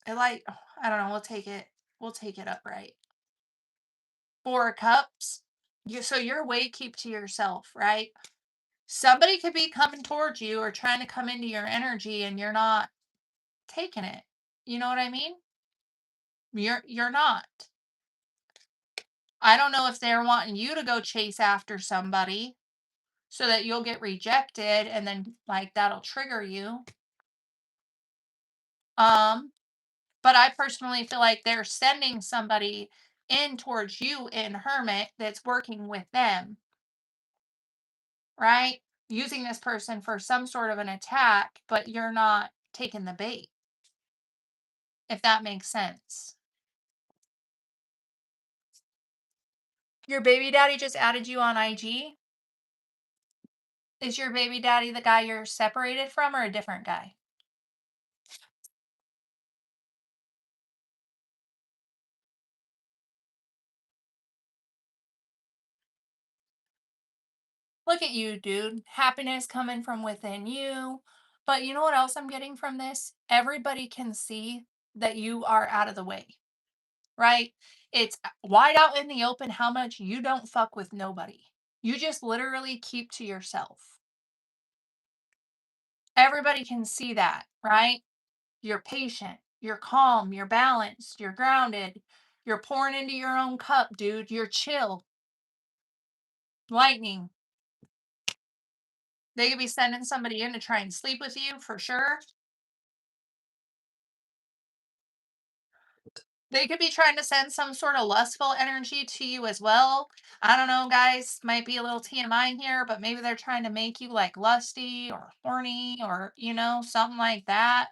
it like, I don't know, we'll take it. We'll take it upright. Four of Cups. So your weight keep to yourself, right? Somebody could be coming towards you or trying to come into your energy and you're not taking it. You know what I mean? You're not. I don't know if they're wanting you to go chase after somebody so that you'll get rejected and then like that'll trigger you. Um But I personally feel like they're sending somebody in towards you in Hermit that's working with them, right? Using this person for some sort of an attack, but you're not taking the bait, if that makes sense. Your baby daddy just added you on IG? Is your baby daddy the guy you're separated from or a different guy? Look at you, dude. Happiness coming from within you. But you know what else I'm getting from this? Everybody can see that you are out of the way. Right? It's wide out in the open how much you don't fuck with nobody. You just literally keep to yourself. Everybody can see that, right? You're patient, you're calm, you're balanced, you're grounded. You're pouring into your own cup, dude. You're chill. Lightning. They could be sending somebody in to try and sleep with you for sure. They could be trying to send some sort of lustful energy to you as well. I don't know, guys. Might be a little TMI here, but maybe they're trying to make you like lusty or horny or, something like that.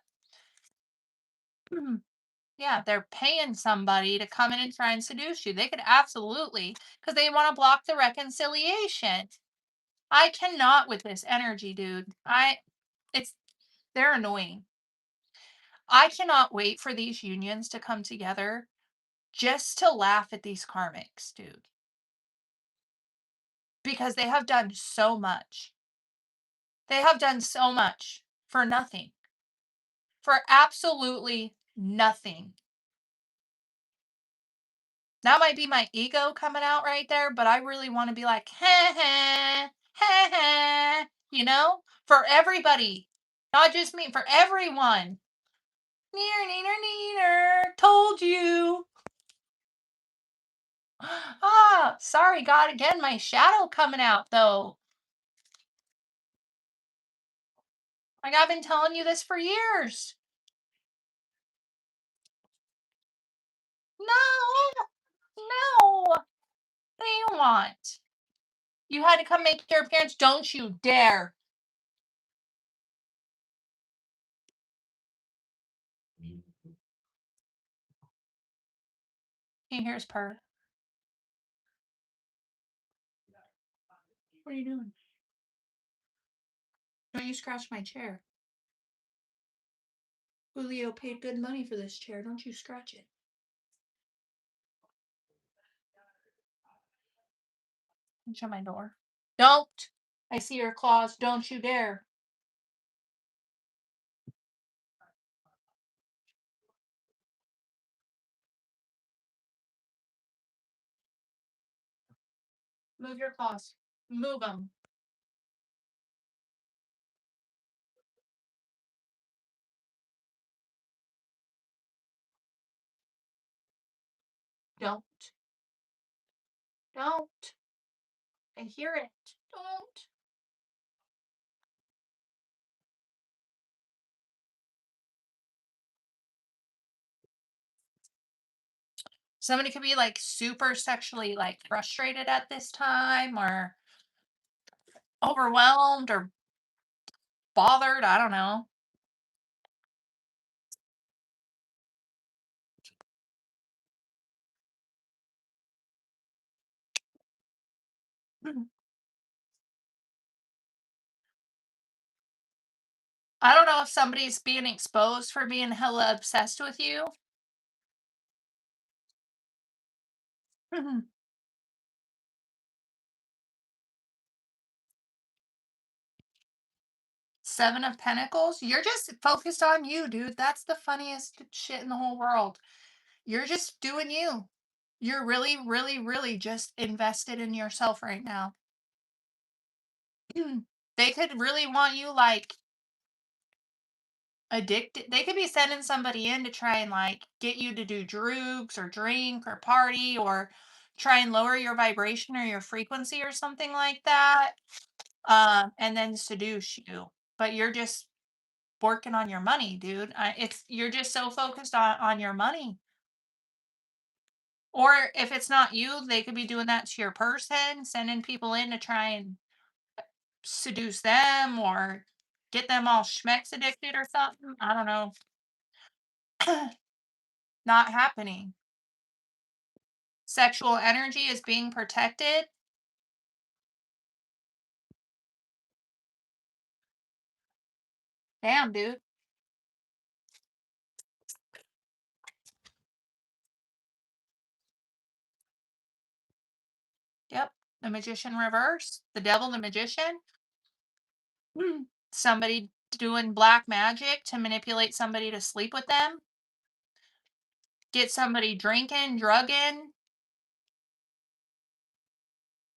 Yeah, they're paying somebody to come in and try and seduce you. They could absolutely, because they want to block the reconciliation. I cannot with this energy, dude. It's, they're annoying. I cannot wait for these unions to come together just to laugh at these karmics, dude, because they have done so much. They have done so much for nothing, for absolutely nothing. That might be my ego coming out right there, but I really want to be like, heh heh, heh heh, for everybody, not just me, for everyone. Neener, neener, neener, told you. Ah, sorry, God, again, my shadow coming out though. Like I've been telling you this for years. No, no. What do you want? You had to come make your appearance. Don't you dare. He hears purr. What are you doing? Don't you scratch my chair. Julio paid good money for this chair. Don't you scratch it. Shut my door. Don't. I see your claws. Don't you dare. Move your claws. Move them. Don't. Don't. I hear it. Don't. Somebody could be like super sexually like frustrated at this time or overwhelmed or bothered. I don't know. I don't know if somebody's being exposed for being hella obsessed with you. 7 of Pentacles. You're just focused on you, dude. That's the funniest shit in the whole world. You're just doing you. You're really, really, really just invested in yourself right now. They could really want you like addicted. They could be sending somebody in to try and like get you to do drugs or drink or party or try and lower your vibration or your frequency or something like that. And then seduce you. But you're just working on your money, dude. You're just so focused on your money. Or if it's not you, they could be doing that to your person, sending people in to try and seduce them or get them all schmex addicted or something. I don't know. Not happening. Sexual energy is being protected. Damn, dude. Yep. The magician reverse. The devil, the magician. Somebody doing black magic to manipulate somebody to sleep with them. Get somebody drinking, drugging.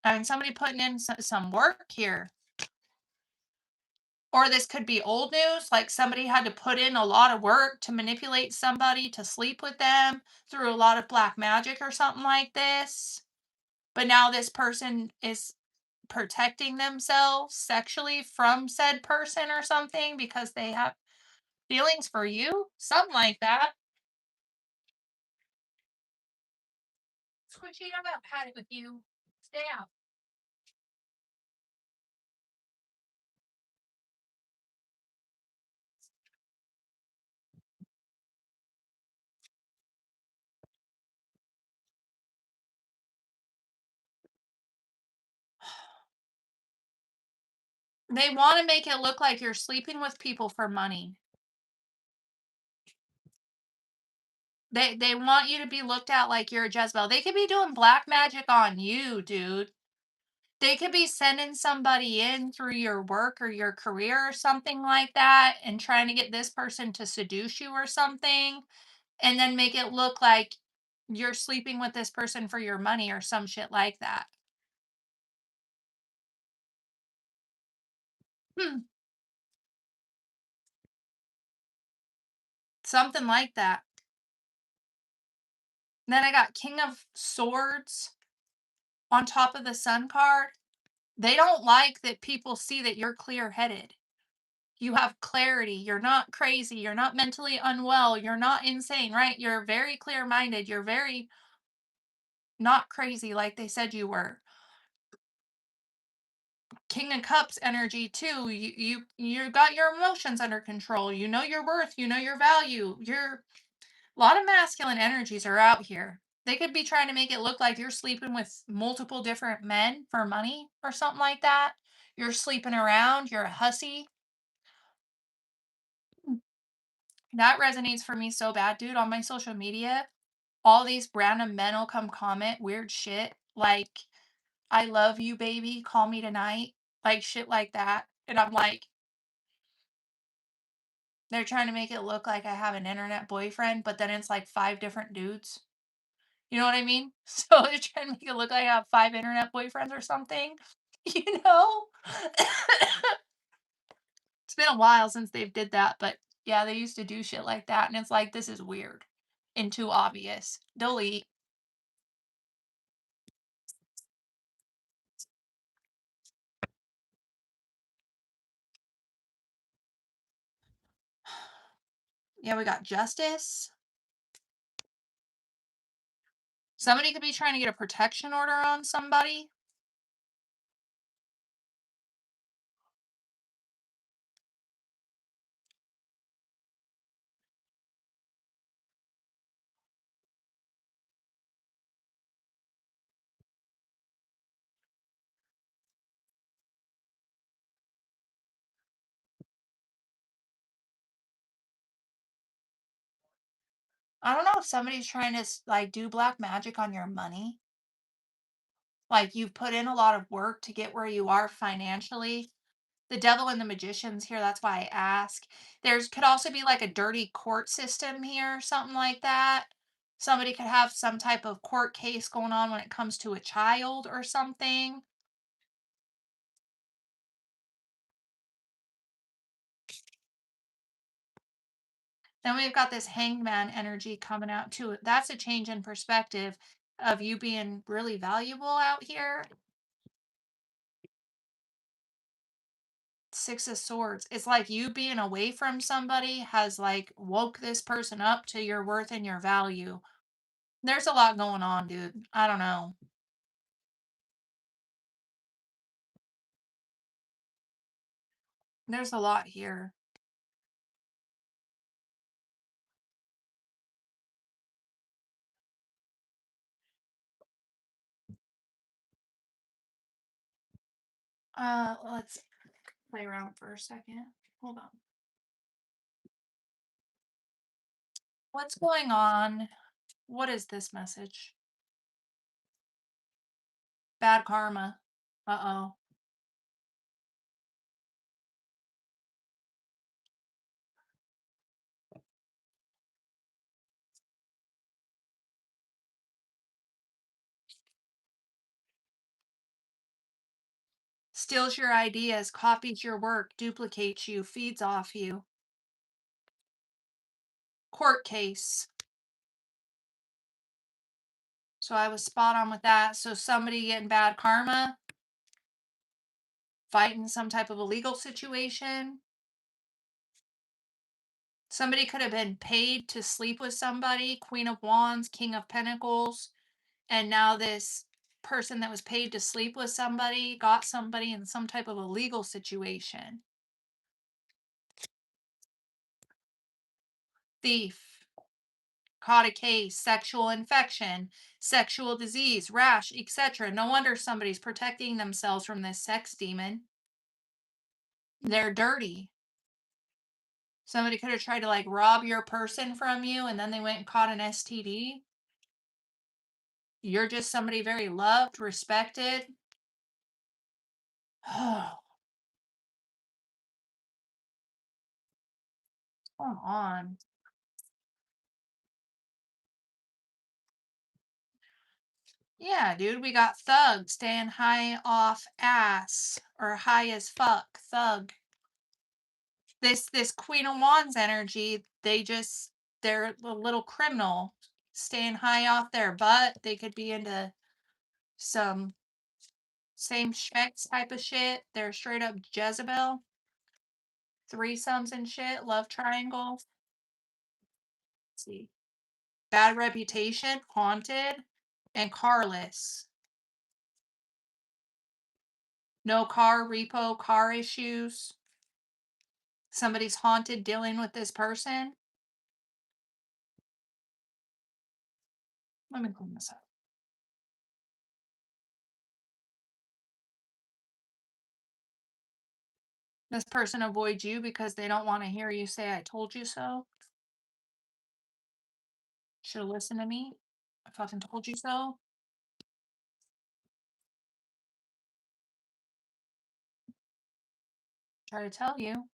I mean, somebody putting in some work here. Or this could be old news, like somebody had to put in a lot of work to manipulate somebody to sleep with them through a lot of black magic or something like this. But now this person is protecting themselves sexually from said person or something because they have feelings for you, something like that. Squishy, I'm not had it with you. Stay out. They want to make it look like you're sleeping with people for money. They want you to be looked at like you're a Jezebel. They could be doing black magic on you, dude. They could be sending somebody in through your work or your career or something like that and trying to get this person to seduce you or something and then make it look like you're sleeping with this person for your money or some shit like that. Hmm, something like that. Then I got King of Swords on top of the Sun card. They don't like that people see that you're clear headed. You have clarity. You're not crazy. You're not mentally unwell. You're not insane, right? You're very clear minded. You're very not crazy like they said you were. King of Cups energy too. You got your emotions under control. You know your worth. You know your value. You're a lot of masculine energies are out here. They could be trying to make it look like you're sleeping with multiple different men for money or something like that. You're sleeping around. You're a hussy. That resonates for me so bad, dude. On my social media, all these random men will come comment weird shit like, I love you, baby, call me tonight, like shit like that. And I'm like, they're trying to make it look like I have an internet boyfriend, but then it's like five different dudes. You know what I mean? So they're trying to make it look like I have five internet boyfriends or something, you know? It's been a while since they've did that, but yeah, they used to do shit like that. And it's like, this is weird and too obvious. Delete. Yeah, we got justice. Somebody could be trying to get a protection order on somebody. I don't know if somebody's trying to like do black magic on your money. Like you've put in a lot of work to get where you are financially. The devil and the magicians here, that's why I ask. There's could also be like a dirty court system here, something like that. Somebody could have some type of court case going on when it comes to a child or something. Then we've got this hangman energy coming out too. That's a change in perspective of you being really valuable out here. Six of Swords. It's like you being away from somebody has like woke this person up to your worth and your value. There's a lot going on, dude. I don't know. There's a lot here. Let's play around for a second. Hold on. What's going on? What is this message? Bad karma. Uh-oh. steals your ideas, copies your work, duplicates you, feeds off you. Court case. So I was spot on with that. So somebody getting bad karma, fighting some type of a legal situation. Somebody could have been paid to sleep with somebody, Queen of Wands, King of Pentacles, and now this person that was paid to sleep with somebody got somebody in some type of a legal situation. Thief. Caught a case, sexual infection, sexual disease, rash, etc. No wonder somebody's protecting themselves from this sex demon. They're dirty. Somebody could have tried to like rob your person from you and then they went and caught an STD. You're just somebody very loved, respected. Oh, come on. Yeah, dude, we got thug staying high off ass or high as fuck. Thug. This Queen of Wands energy, they're a little criminal, staying high off their butt. They could be into some same sex type of shit. They're straight up Jezebel. Threesomes and shit, love triangle. Let's see. Bad reputation, haunted, and carless. No car, repo, car issues. Somebody's haunted dealing with this person. Let me clean this up. This person avoids you because they don't want to hear you say, I told you so. Should have listened to me. I fucking told you so. Try to tell you.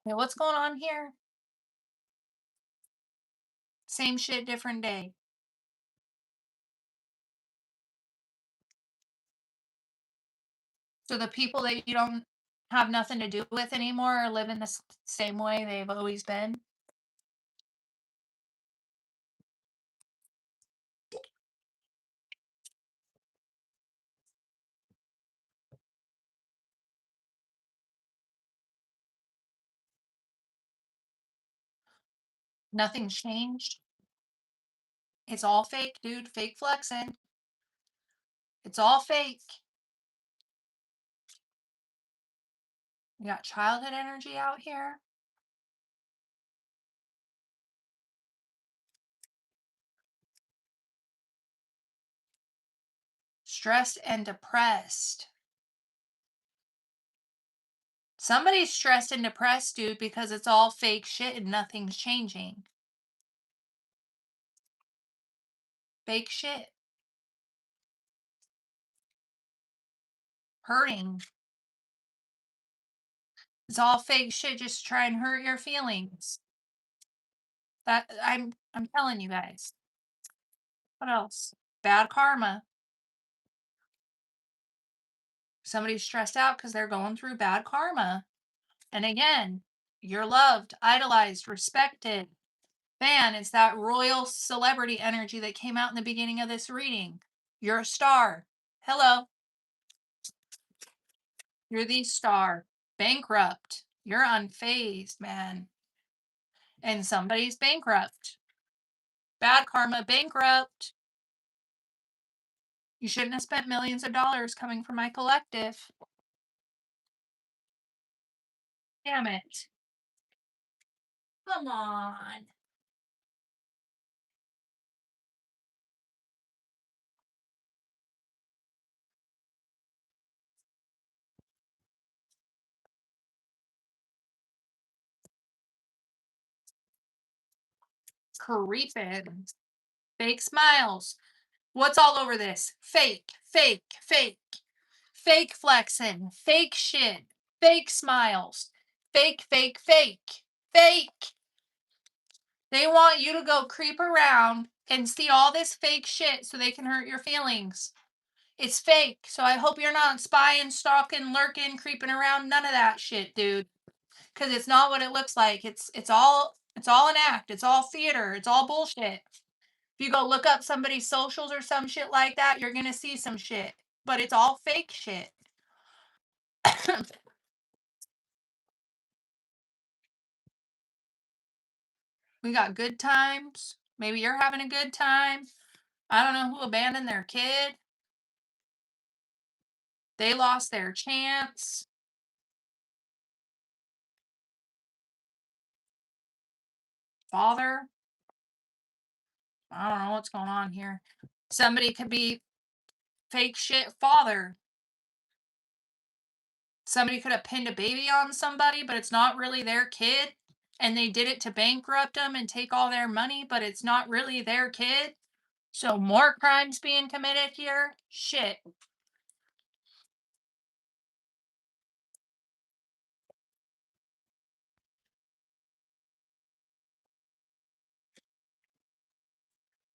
Okay, what's going on here? Same shit, different day. So the people that you don't have nothing to do with anymore are living the same way they've always been. Nothing's changed. It's all fake, dude. Fake flexing. It's all fake. You got childhood energy out here. Stressed and depressed. Somebody's stressed and depressed, dude, because it's all fake shit and nothing's changing. Fake shit. Hurting. It's all fake shit just to try and hurt your feelings. That I'm telling you guys. What else? Bad karma. Somebody's stressed out because they're going through bad karma. And again, you're loved, idolized, respected. Man, it's that royal celebrity energy that came out in the beginning of this reading. You're a star. Hello. You're the star. Bankrupt. You're unfazed, man. And somebody's bankrupt. Bad karma, bankrupt. You shouldn't have spent millions of dollars coming from my collective. Damn it. Come on. Creeping. Fake smiles. What's all over this? Fake, fake, fake. Fake flexing. Fake shit. Fake smiles. Fake, fake, fake. Fake. They want you to go creep around and see all this fake shit so they can hurt your feelings. It's fake. So I hope you're not spying, stalking, lurking, creeping around. None of that shit, dude. Because it's not what it looks like. It's all an act. It's all theater. It's all bullshit. If you go look up somebody's socials or some shit like that, you're gonna see some shit. But it's all fake shit. We got good times. Maybe you're having a good time. I don't know who abandoned their kid. They lost their chance. Father. I don't know what's going on here. Somebody could be fake shit father. Somebody could have pinned a baby on somebody, but it's not really their kid. And they did it to bankrupt them and take all their money, but it's not really their kid. So more crimes being committed here. Shit.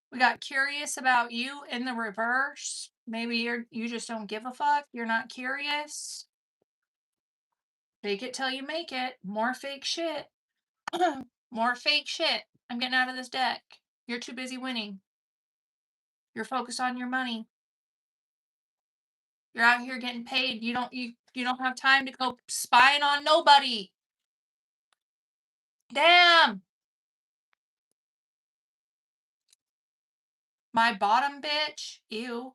We got curious about you in the reverse. Maybe you just don't give a fuck. You're not curious. Fake it till you make it. More fake shit. More fake shit. I'm getting out of this deck. You're too busy winning. You're focused on your money. You're out here getting paid. You don't have time to go spying on nobody. Damn. My bottom bitch. Ew.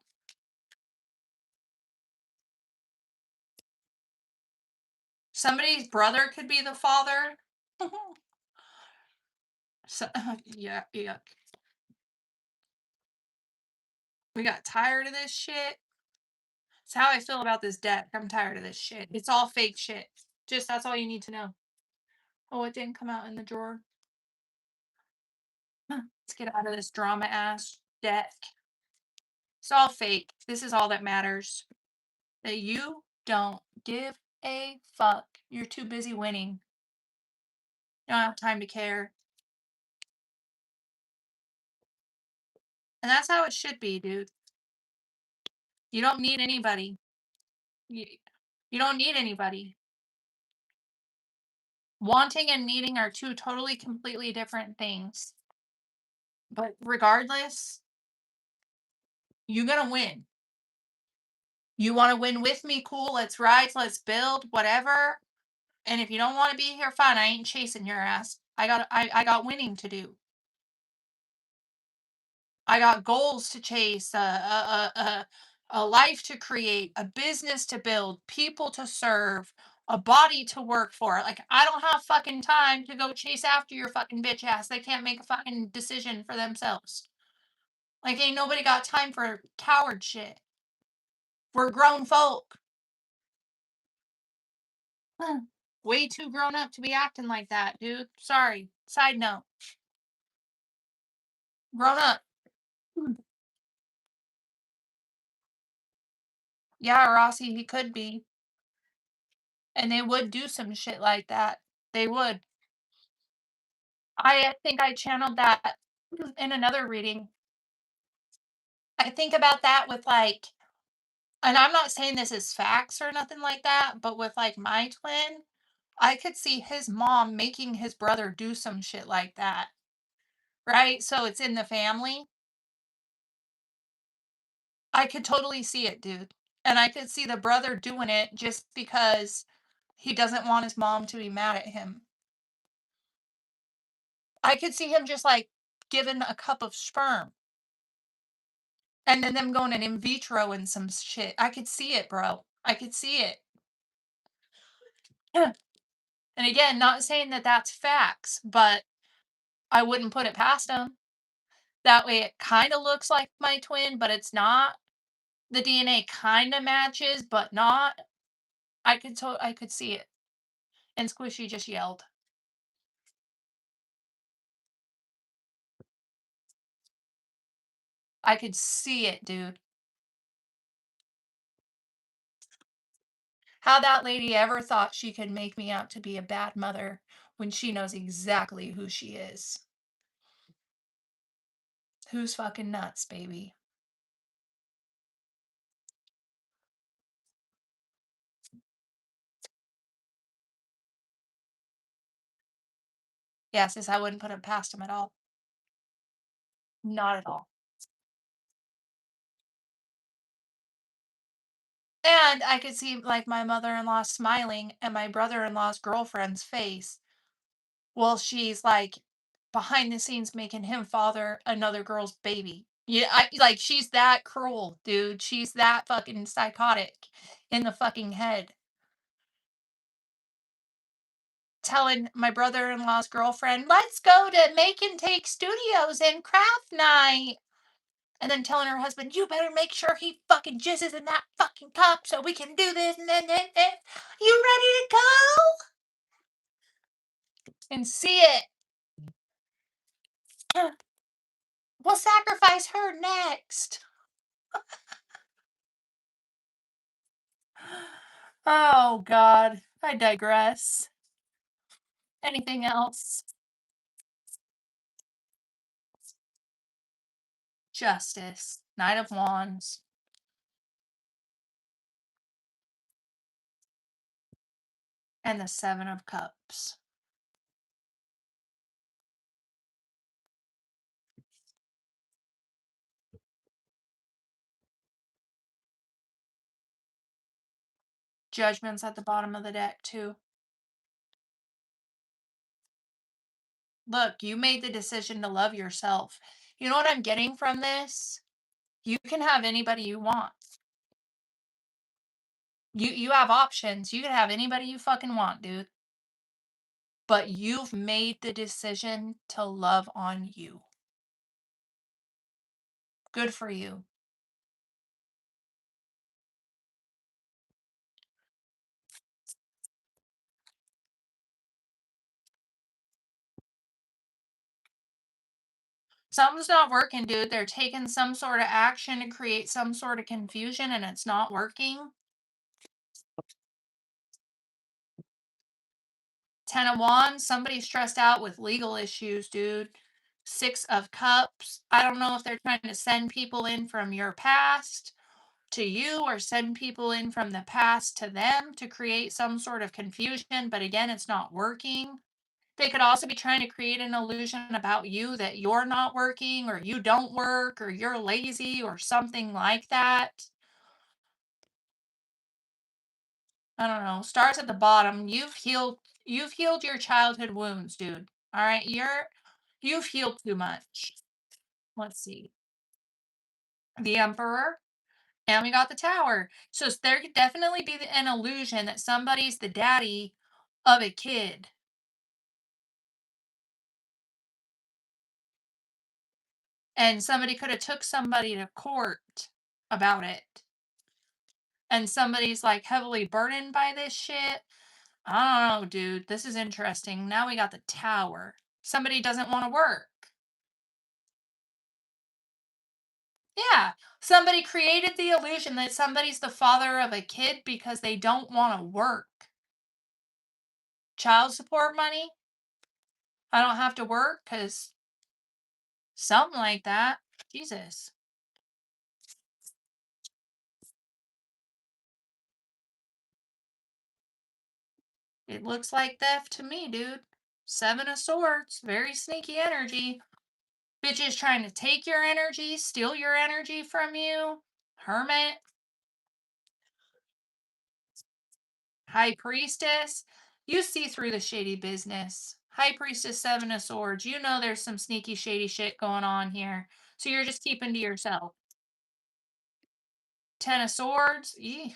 Somebody's brother could be the father. So, yeah, yuck. We got tired of this shit. It's how I feel about this deck. I'm tired of this shit. It's all fake shit. Just that's all you need to know. Oh, it didn't come out in the drawer. Let's get out of this drama ass deck. It's all fake. This is all that matters. That you don't give a fuck. You're too busy winning. You don't have time to care. And that's how it should be, dude. You don't need anybody. You, you don't need anybody. Wanting and needing are two totally, completely different things. But regardless, you're going to win. You want to win with me? Cool. Let's ride. Let's build, whatever. And if you don't want to be here, fine. I ain't chasing your ass. I got winning to do. I got goals to chase, a life to create, a business to build, people to serve, a body to work for. Like, I don't have fucking time to go chase after your fucking bitch ass. They can't make a fucking decision for themselves. Like, ain't nobody got time for coward shit. We're grown folk. Way too grown up to be acting like that, dude. Sorry. Side note. Grown up. Yeah, Rossi, he could be. And they would do some shit like that. They would. I think I channeled that in another reading. I think about that with like, and I'm not saying this is facts or nothing like that, but with like my twin, I could see his mom making his brother do some shit like that. Right? So it's in the family. I could totally see it, dude. And I could see the brother doing it just because he doesn't want his mom to be mad at him. I could see him just like giving a cup of sperm and then them going in vitro and some shit. I could see it, bro. I could see it. And again, not saying that that's facts, but I wouldn't put it past him. That way it kind of looks like my twin, but it's not. The DNA kind of matches, but not. I could see it. And Squishy just yelled. I could see it, dude. How that lady ever thought she could make me out to be a bad mother when she knows exactly who she is. Who's fucking nuts, baby? Yes, yes, I wouldn't put it past him at all. Not at all. And I could see like my mother-in-law smiling and my brother-in-law's girlfriend's face. Well, she's like behind the scenes making him father another girl's baby. Yeah, I like she's that cruel, dude. She's that fucking psychotic in the fucking head. Telling my brother-in-law's girlfriend, "Let's go to Make and Take Studios and craft night." And then telling her husband, "You better make sure he fucking jizzes in that fucking cup so we can do this." And then you ready to go and see it? We'll sacrifice her next. Oh God, I digress. Anything else? Justice, Knight of Wands, and the Seven of Cups. Judgment's at the bottom of the deck too. Look, you made the decision to love yourself. You know what I'm getting from this? You can have anybody you want. You have options. You can have anybody you fucking want, dude. But you've made the decision to love on you. Good for you. Something's not working, dude. They're taking some sort of action to create some sort of confusion and it's not working. 10 of Wands, somebody's stressed out with legal issues, dude. 6 of Cups. I don't know if they're trying to send people in from your past to you or send people in from the past to them to create some sort of confusion, but again, it's not working. They could also be trying to create an illusion about you that you're not working or you don't work or you're lazy or something like that. I don't know. Stars at the bottom. You've healed your childhood wounds, dude. All right? You've healed too much. Let's see. The Emperor and we got the Tower. So there could definitely be an illusion that somebody's the daddy of a kid. And somebody could have took somebody to court about it. And somebody's like heavily burdened by this shit. I don't know, dude. This is interesting. Now we got the Tower. Somebody doesn't want to work. Yeah. Somebody created the illusion that somebody's the father of a kid because they don't want to work. Child support money? I don't have to work because something like that. Jesus. It looks like theft to me, dude. 7 of Swords. Very sneaky energy. Bitches trying to take your energy, steal your energy from you. Hermit. High Priestess. You see through the shady business. High Priestess, 7 of Swords. You know there's some sneaky, shady shit going on here. So you're just keeping to yourself. 10 of Swords. Eeh.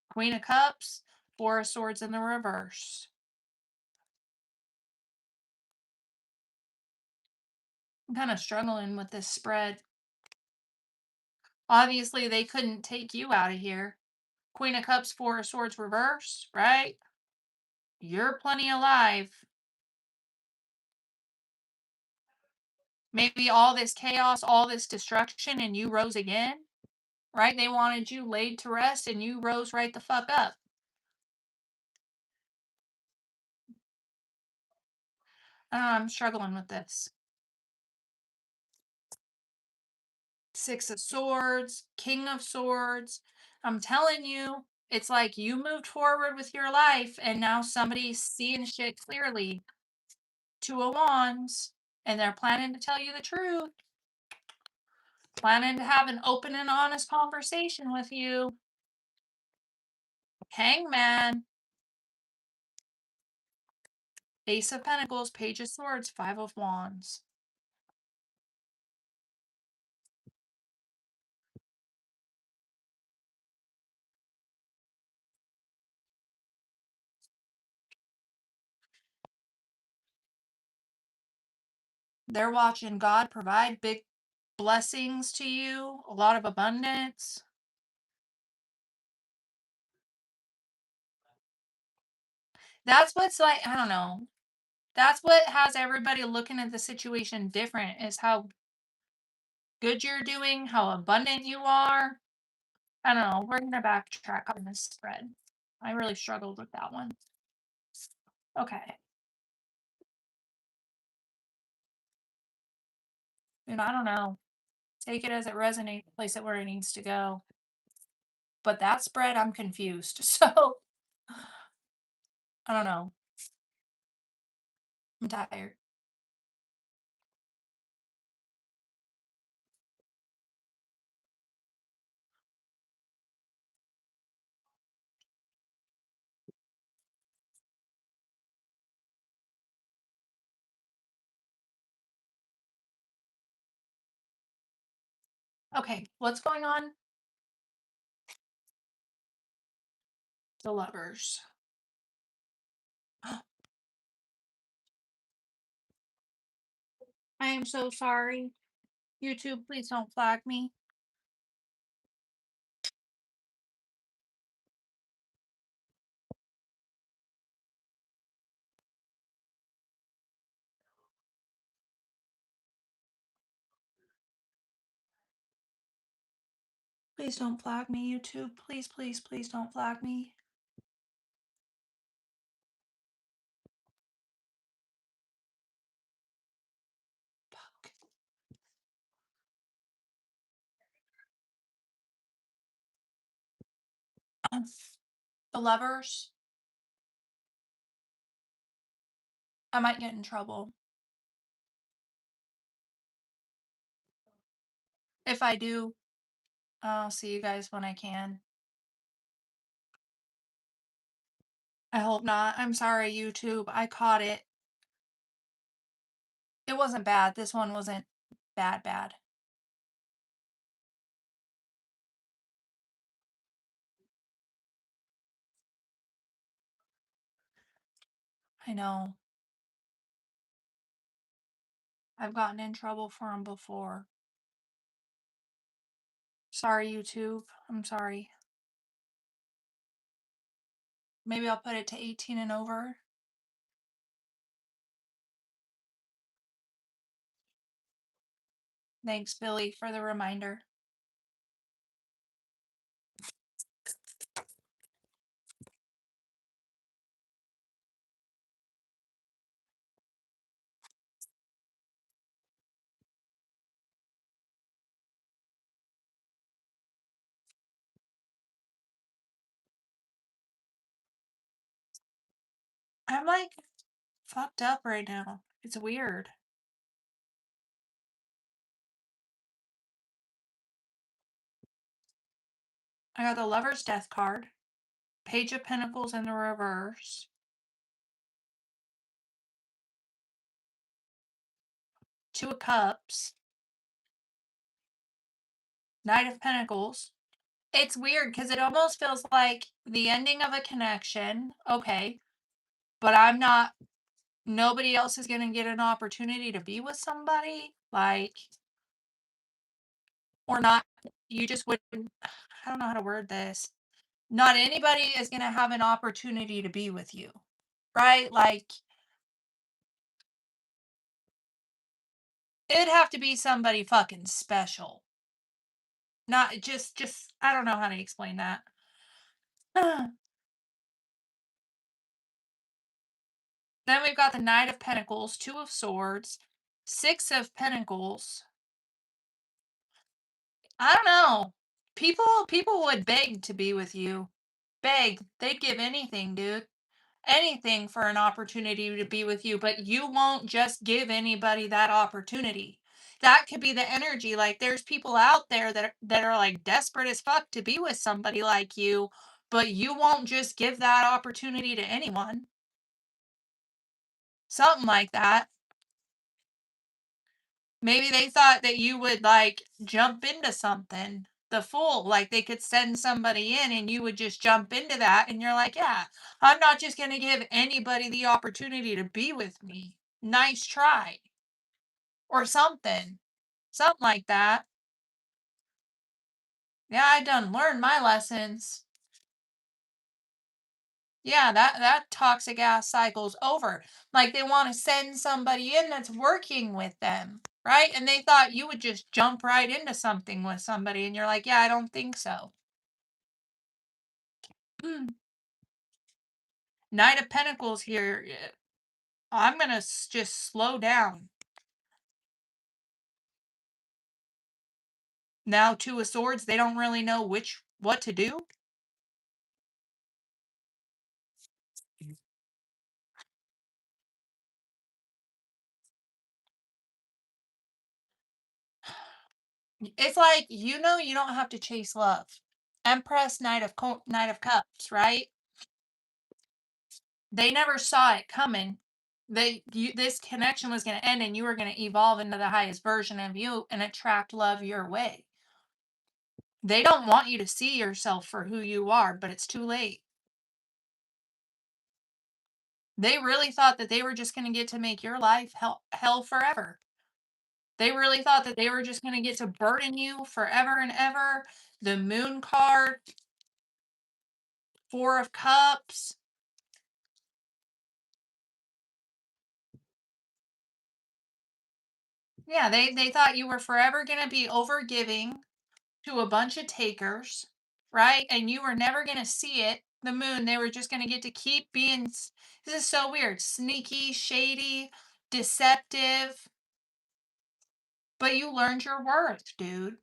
Queen of Cups. 4 of Swords in the reverse. I'm kind of struggling with this spread. Obviously, they couldn't take you out of here. Queen of Cups, 4 of Swords reverse, right? You're plenty alive. Maybe all this chaos, all this destruction, and you rose again, right? They wanted you laid to rest, and you rose right the fuck up. I'm struggling with this. Six of Swords, King of Swords. I'm telling you, it's like you moved forward with your life and now somebody's seeing shit clearly. Two of Wands, and they're planning to tell you the truth. Planning to have an open and honest conversation with you. Hangman. Ace of Pentacles, Page of Swords, Five of Wands. They're watching God provide big blessings to you, a lot of abundance. That's what's like, I don't know. That's what has everybody looking at the situation different, is how good you're doing, how abundant you are. I don't know. We're going to backtrack on this spread. I really struggled with that one. Okay. And I don't know. Take it as it resonates, place it where it needs to go. But that spread, I'm confused. So, I don't know. I'm tired. Okay, what's going on? The Lovers. I am so sorry. YouTube, please don't flag me. Please don't flag me, YouTube. Please, please, please don't flag me. Fuck. The Lovers. I might get in trouble. If I do, I'll see you guys when I can. I hope not. I'm sorry, YouTube. I caught it. It wasn't bad. This one wasn't bad. I know. I've gotten in trouble for them before. Sorry, YouTube. I'm sorry. Maybe I'll put it to 18 and over. Thanks, Billy, for the reminder. I'm like fucked up right now. It's weird. I got the Lover's Death card, Page of Pentacles in the reverse, Two of Cups, Knight of Pentacles. It's weird because it almost feels like the ending of a connection. Okay. But I'm not, nobody else is going to get an opportunity to be with somebody. Like, or not, you just wouldn't, I don't know how to word this. Not anybody is going to have an opportunity to be with you. Right? Like, it'd have to be somebody fucking special. Not just, I don't know how to explain that. Then we've got the Knight of Pentacles, Two of Swords, Six of Pentacles. I don't know. People would beg to be with you. Beg. They'd give anything, dude. Anything for an opportunity to be with you, but you won't just give anybody that opportunity. That could be the energy. Like there's people out there that are like desperate as fuck to be with somebody like you, but you won't just give that opportunity to anyone. Something like that. Maybe they thought that you would like jump into something. The fool, like they could send somebody in and you would just jump into that and you're like, yeah, I'm not just going to give anybody the opportunity to be with me. Nice try or something. Something like that. Yeah, I done learned my lessons. Yeah, that toxic ass cycle's over. Like they want to send somebody in that's working with them, right? And they thought you would just jump right into something with somebody, and you're like, yeah, I don't think so. Knight of Pentacles here. I'm gonna just slow down. Now, Two of Swords, they don't really know what to do. It's like you don't have to chase love. Empress, Knight of Cups, right? They never saw it coming. This connection was going to end, and you were going to evolve into the highest version of you and attract love your way. They don't want you to see yourself for who you are, but it's too late. They really thought that they were just going to get to make your life hell forever. They really thought that they were just going to get to burden you forever and ever. The Moon card, Four of Cups. Yeah, they thought you were forever going to be overgiving to a bunch of takers, right? And you were never going to see it. The moon, they were just going to get to keep being, this is so weird, sneaky, shady, deceptive. But you learned your worth, dude.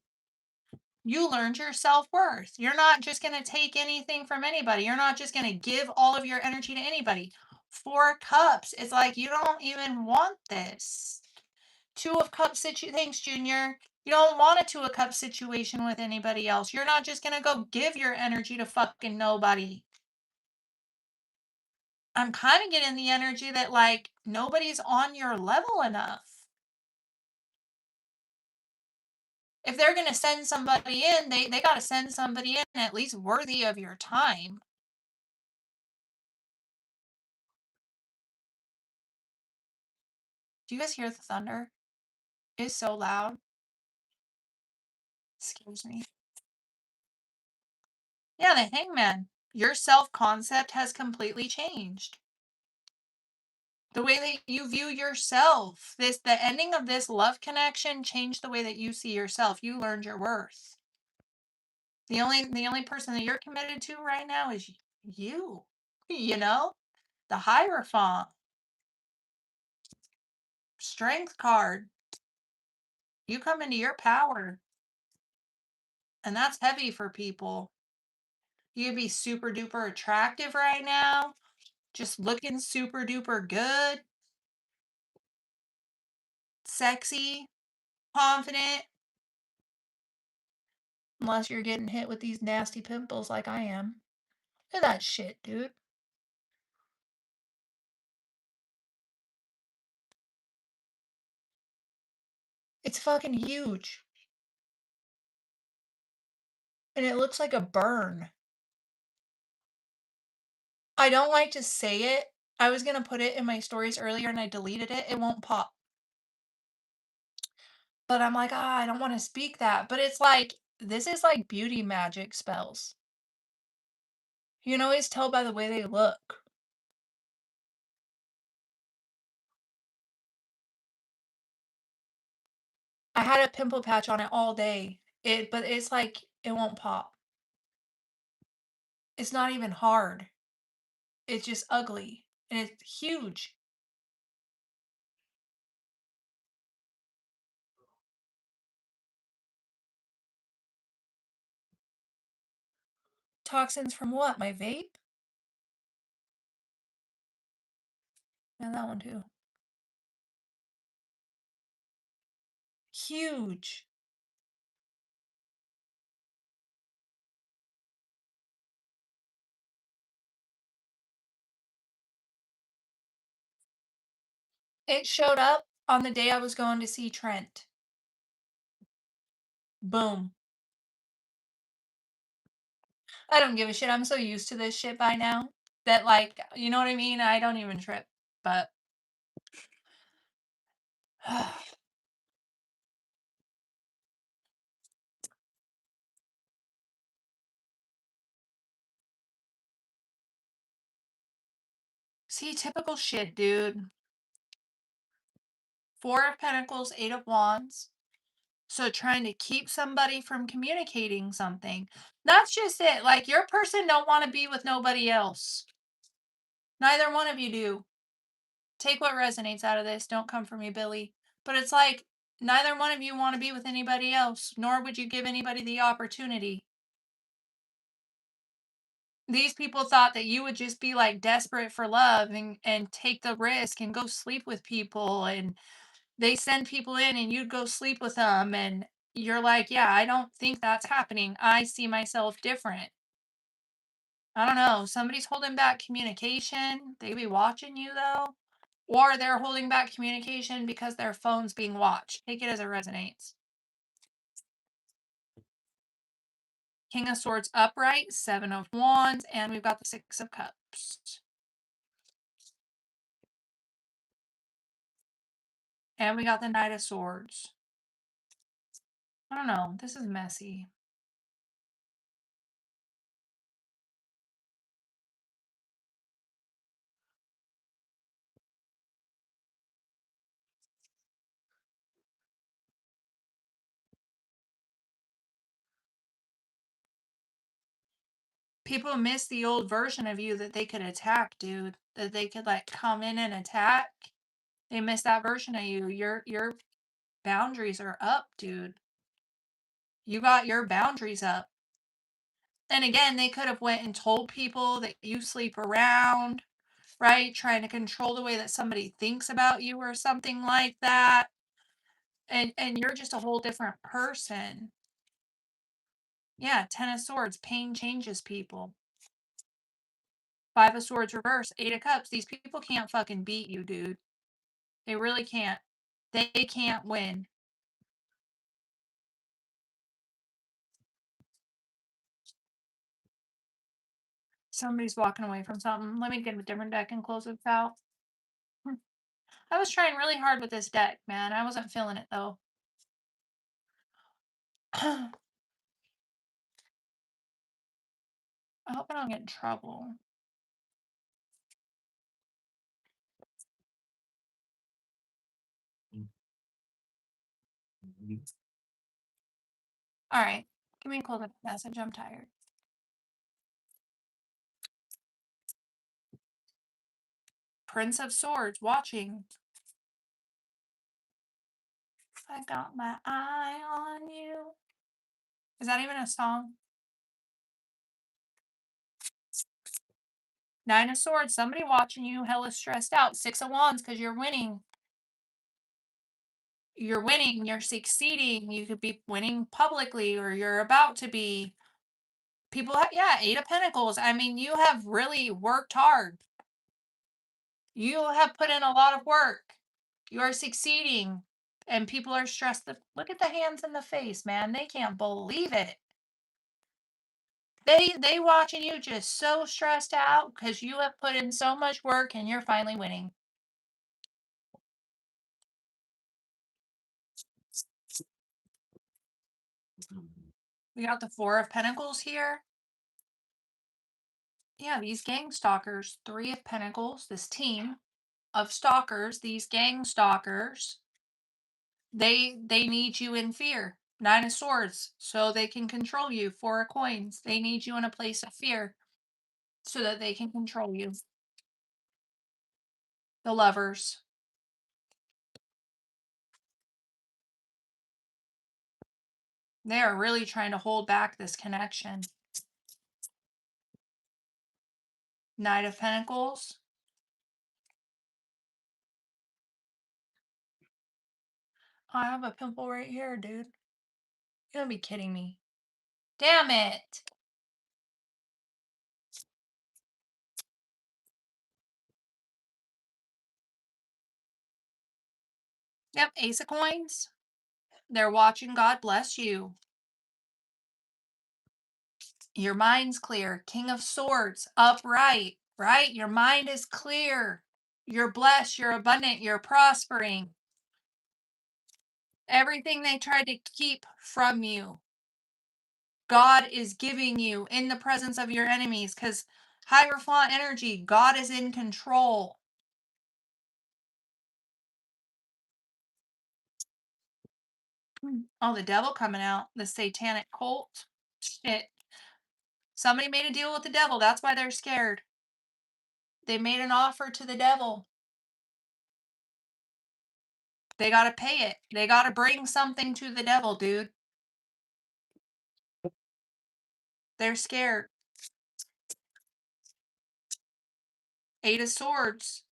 You learned your self-worth. You're not just going to take anything from anybody. You're not just going to give all of your energy to anybody. Four Cups, it's like you don't even want this. Two of Cups thanks, Junior. You don't want a Two of Cups situation with anybody else. You're not just gonna go give your energy to fucking nobody. I'm kind of getting the energy that like nobody's on your level enough. If they're gonna send somebody in, they gotta send somebody in at least worthy of your time. Do you guys hear the thunder? It's so loud. Excuse me. Yeah, the Hangman. Your self concept has completely changed. The way that you view yourself. The ending of this love connection changed the way that you see yourself. You learned your worth. The only person that you're committed to right now is you. You know? The Hierophant. Strength card. You come into your power. And that's heavy for people. You'd be super duper attractive right now. Just looking super duper good. Sexy. Confident. Unless you're getting hit with these nasty pimples like I am. Look at that shit, dude. It's fucking huge. And it looks like a burn. I don't like to say it. I was gonna put it in my stories earlier and I deleted it. It won't pop. But I'm like, I don't want to speak that. But it's like, this is like beauty magic spells. You can always tell by the way they look. I had a pimple patch on it all day. But it's like, it won't pop. It's not even hard. It's just ugly. And it's huge. Toxins from what? My vape? And that one too. Huge. It showed up on the day I was going to see Trent. Boom. I don't give a shit. I'm so used to this shit by now that, like, you know what I mean? I don't even trip. But see, typical shit, dude. Four of Pentacles, Eight of Wands. So trying to keep somebody from communicating something. That's just it. Like, your person don't want to be with nobody else. Neither one of you do. Take what resonates out of this. Don't come for me, Billy. But it's like, neither one of you want to be with anybody else, nor would you give anybody the opportunity. These people thought that you would just be like desperate for love and take the risk and go sleep with people, and they send people in and you'd go sleep with them, and you're like, yeah, I don't think that's happening. I see myself different. I don't know. Somebody's holding back communication. They be watching you though. Or they're holding back communication because their phone's being watched. Take it as it resonates. King of Swords upright, Seven of Wands, and we've got the Six of Cups. And we got the Knight of Swords. I don't know. This is messy. People miss the old version of you that they could attack, dude. That they could like come in and attack. They miss that version of you. Your boundaries are up, dude. You got your boundaries up. And again, they could have went and told people that you sleep around, right? Trying to control the way that somebody thinks about you or something like that. And you're just a whole different person. Yeah, Ten of Swords, pain changes people. Five of Swords reverse, Eight of Cups. These people can't fucking beat you, dude. They really can't. They can't win. Somebody's walking away from something. Let me get a different deck and close this out. I was trying really hard with this deck, man. I wasn't feeling it though. I hope I don't get in trouble. All right. Give me a close message. I'm tired. Prince of Swords watching. I got my eye on you. Is that even a song? Nine of Swords. Somebody watching you hella stressed out. Six of Wands because you're winning. You're winning. You're succeeding. You could be winning publicly or you're about to be. People have, yeah, Eight of Pentacles. I mean, you have really worked hard. You have put in a lot of work. You are succeeding. And people are stressed. Look at the hands in the face, man. They can't believe it. They watching you just so stressed out because you have put in so much work and you're finally winning. We got the Four of Pentacles here. Yeah, these gang stalkers. Three of Pentacles. This team of stalkers. These gang stalkers. They need you in fear. Nine of Swords, so they can control you. Four of Coins. They need you in a place of fear so that they can control you. The Lovers. They are really trying to hold back this connection. Knight of Pentacles. I have a pimple right here, dude. You gotta be kidding me. Damn it. Yep, Ace of Coins. They're watching. God bless you. Your mind's clear. King of Swords, upright, right? Your mind is clear. You're blessed. You're abundant. You're prospering. Everything they tried to keep from you, God is giving you in the presence of your enemies, because Hierophant energy, God is in control. Oh, the devil coming out. The satanic cult. Shit. Somebody made a deal with the devil. That's why they're scared. They made an offer to the devil. They got to pay it. They got to bring something to the devil, dude. They're scared. Eight of Swords.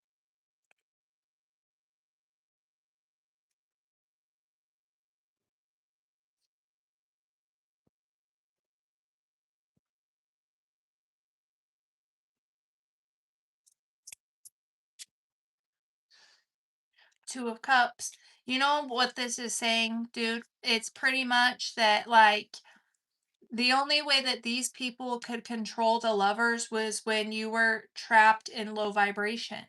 Two of Cups. You know what this is saying, dude? It's pretty much that, like, the only way that these people could control the lovers was when you were trapped in low vibration,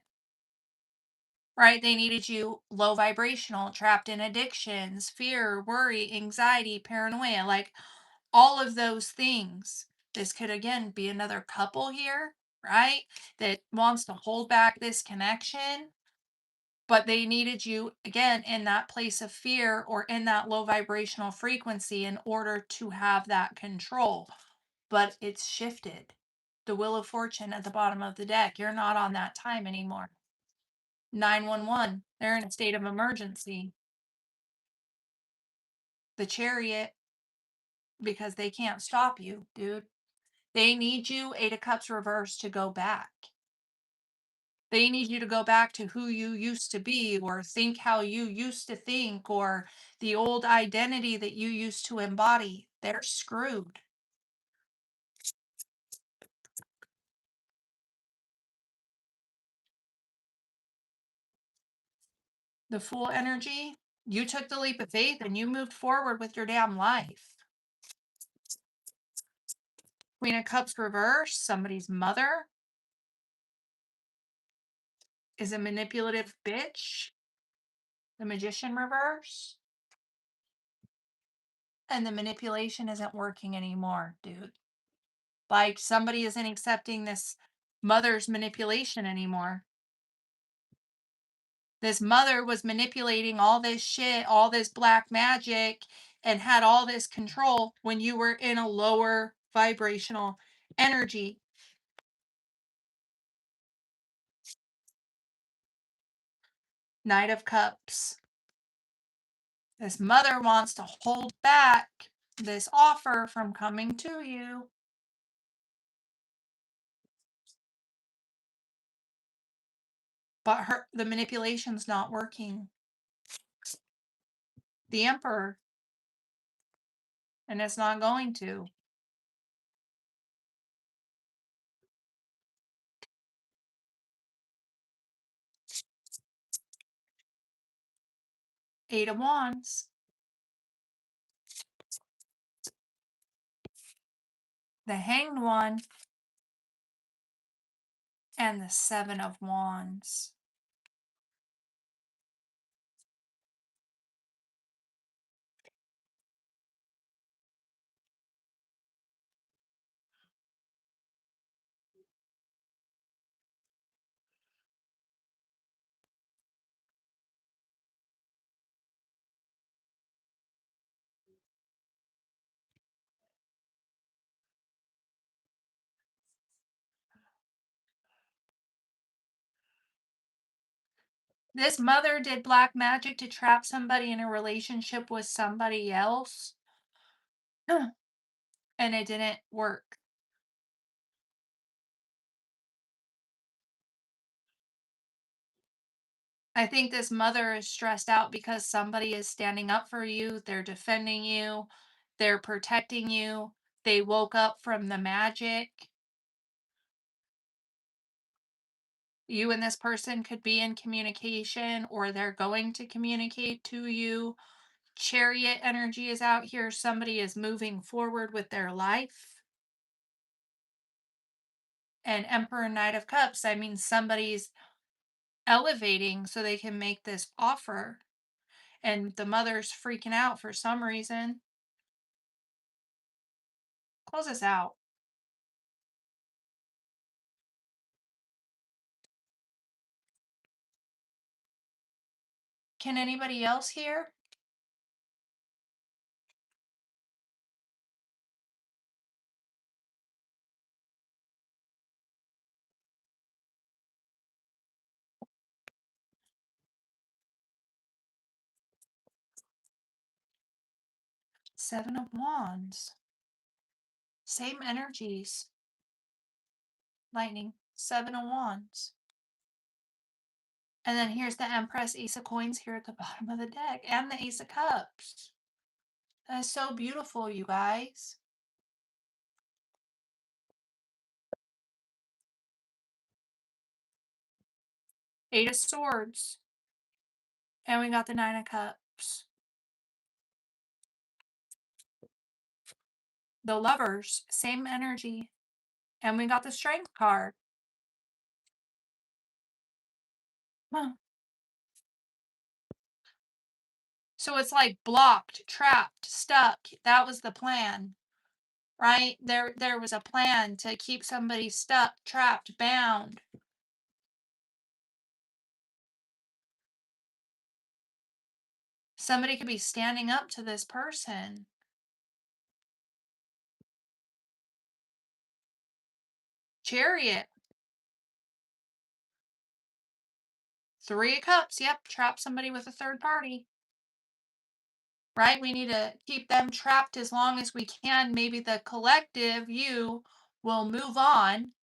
right? They needed you low vibrational, trapped in addictions, fear, worry, anxiety, paranoia, like all of those things. This could again be another couple here, right? That wants to hold back this connection, but they needed you again in that place of fear or in that low vibrational frequency in order to have that control. But it's shifted. The Wheel of Fortune at the bottom of the deck. You're not on that time anymore. 911. They're in a state of emergency. The Chariot, because they can't stop you, dude. They need you, Eight of Cups reverse, to go back. They need you to go back to who you used to be, or think how you used to think, or the old identity that you used to embody. They're screwed. The Fool energy, you took the leap of faith and you moved forward with your damn life. Queen of Cups reverse, somebody's mother is a manipulative bitch. The Magician reverse. And the manipulation isn't working anymore, dude. Like, somebody isn't accepting this mother's manipulation anymore. This mother was manipulating all this shit, all this black magic, and had all this control when you were in a lower vibrational energy. Knight of Cups. This mother wants to hold back this offer from coming to you. But the manipulation's not working. The Emperor. And it's not going to. Eight of Wands. The Hanged One. And the Seven of Wands. This mother did black magic to trap somebody in a relationship with somebody else. And it didn't work. I think this mother is stressed out because somebody is standing up for you, they're defending you, they're protecting you. They woke up from the magic. You and this person could be in communication, or they're going to communicate to you. Chariot energy is out here. Somebody is moving forward with their life. And Emperor Knight of Cups, I mean, somebody's elevating so they can make this offer. And the mother's freaking out for some reason. Close this out. Can anybody else hear? Seven of Wands. Same energies. Lightning. Seven of Wands. And then here's the Empress, Ace of Coins here at the bottom of the deck. And the Ace of Cups. That is so beautiful, you guys. Eight of Swords. And we got the Nine of Cups. The Lovers. Same energy. And we got the Strength card. Huh. So it's like blocked, trapped, stuck. That was the plan, right? There was a plan to keep somebody stuck, trapped, bound. Somebody could be standing up to this person. Chariot. Three of Cups. Yep, trap somebody with a third party. Right? We need to keep them trapped as long as we can. Maybe the collective, you, will move on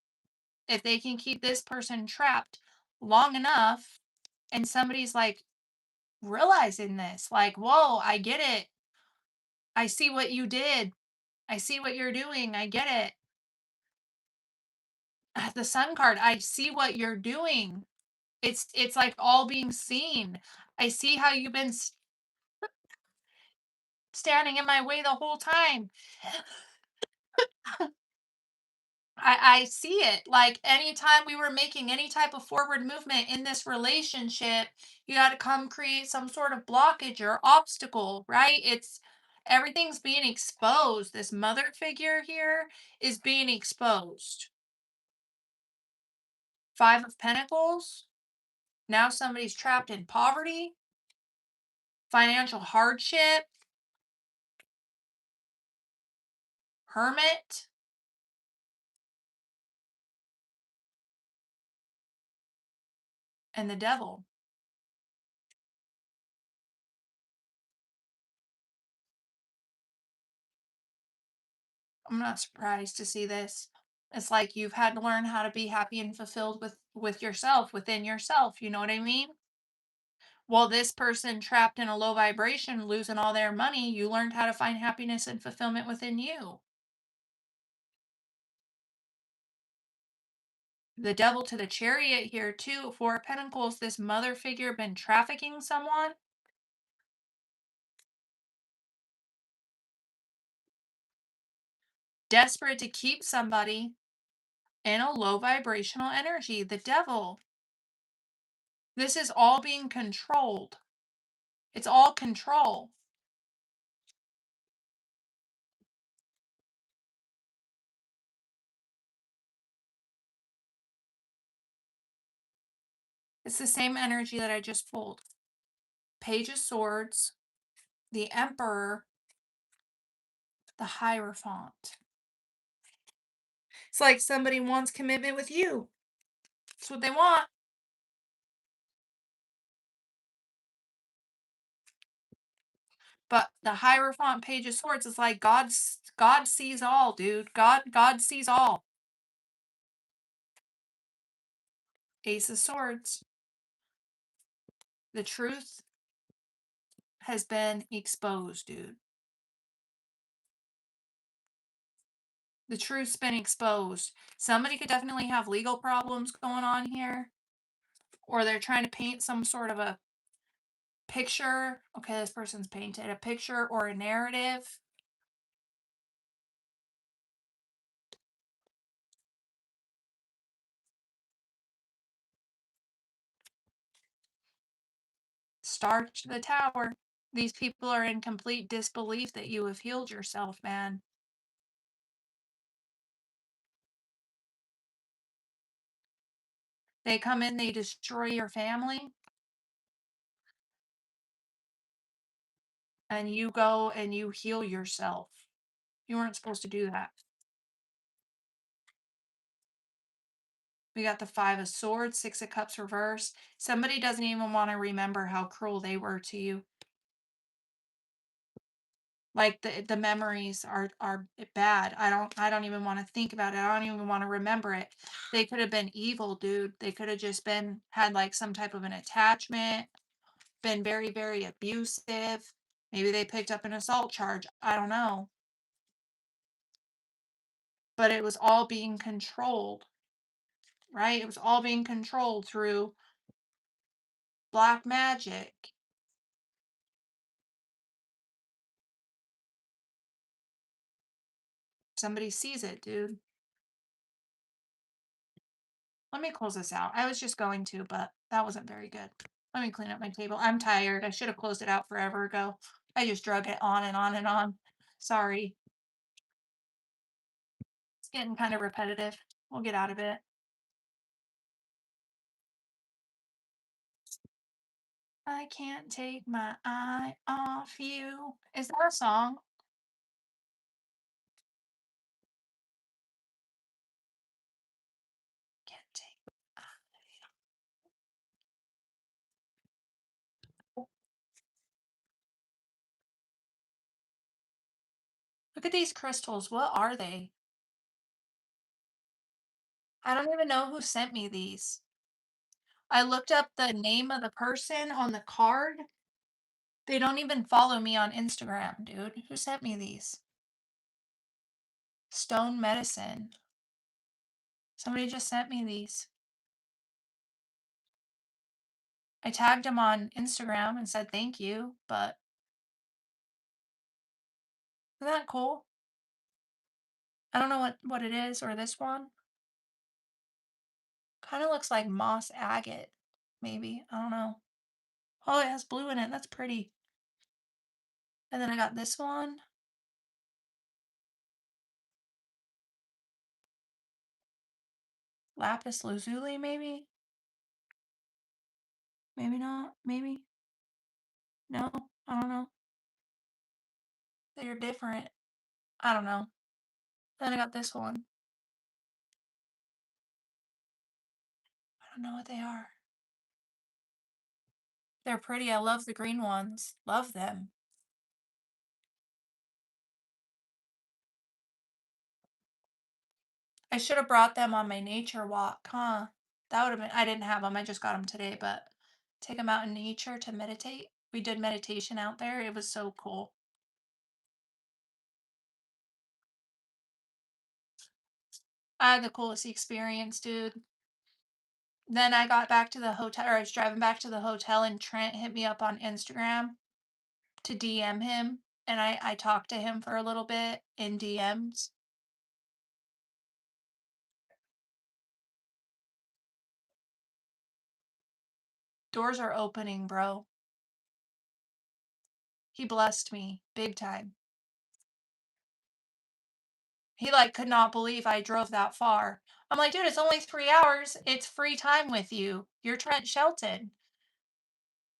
if they can keep this person trapped long enough. And somebody's like realizing this, like, whoa, I get it. I see what you did. I see what you're doing. I get it. The Sun card, I see what you're doing. It's like all being seen. I see how you've been standing in my way the whole time. I see it. Like anytime we were making any type of forward movement in this relationship, you got to come create some sort of blockage or obstacle, right? It's everything's being exposed. This mother figure here is being exposed. Five of Pentacles. Now somebody's trapped in poverty, financial hardship, hermit, and the devil. I'm not surprised to see this. It's like you've had to learn how to be happy and fulfilled with yourself, within yourself, you know what I mean? Well, this person trapped in a low vibration, losing all their money, you learned how to find happiness and fulfillment within you. The devil to the chariot here too. Four of Pentacles, this mother figure been trafficking someone. Desperate to keep somebody in a low vibrational energy. The devil. This is all being controlled. It's all control. It's the same energy that I just pulled. Page of Swords, the Emperor, the Hierophant. It's like somebody wants commitment with you. That's what they want. But the Hierophant, Page of Swords is like God sees all, dude. God sees all. Ace of Swords. The truth has been exposed, dude. The truth's been exposed. Somebody could definitely have legal problems going on here, or they're trying to paint some sort of a picture. Okay, this person's painted a picture or a narrative. Star to the tower. These people are in complete disbelief that you have healed yourself, man. They come in, they destroy your family, and you go and you heal yourself. You weren't supposed to do that. We got the Five of Swords, Six of Cups reverse. Somebody doesn't even want to remember how cruel they were to you. Like the memories are bad. I don't even want to think about it. I don't even want to remember it. They could have been evil, dude. They could have just had like some type of an attachment, been very, very abusive. Maybe they picked up an assault charge. I don't know. But it was all being controlled, right? It was all being controlled through black magic. Somebody sees it, dude. Let me close this out. I was just going to, but that wasn't very good. Let me clean up my table. I'm tired. I should have closed it out forever ago. I just drug it on and on and on. Sorry. It's getting kind of repetitive. We'll get out of it. I can't take my eye off you. Is that a song? Can't take. Look at these crystals. What are they? I don't even know who sent me these. I looked up the name of the person on the card. They don't even follow me on Instagram, dude. Who sent me these? Stone medicine. Somebody just sent me these. I tagged him on Instagram and said thank you, but isn't that cool? I don't know what it is, or this one. Kind of looks like moss agate, maybe. I don't know. Oh, it has blue in it. That's pretty. And then I got this one. Lapis lazuli, maybe? Maybe not. Maybe. No, I don't know. They're different. I don't know. Then I got this one. I don't know what they are. They're pretty. I love the green ones. Love them. I should have brought them on my nature walk, huh? That would have been, I didn't have them. I just got them today, but take them out in nature to meditate. We did meditation out there. It was so cool. I had the coolest experience, dude. Then I got back to the hotel, or I was driving back to the hotel, and Trent hit me up on Instagram to DM him. And I talked to him for a little bit in DMs. Doors are opening, bro. He blessed me big time. He like could not believe I drove that far. I'm like, dude, it's only 3 hours. It's free time with you. You're Trent Shelton.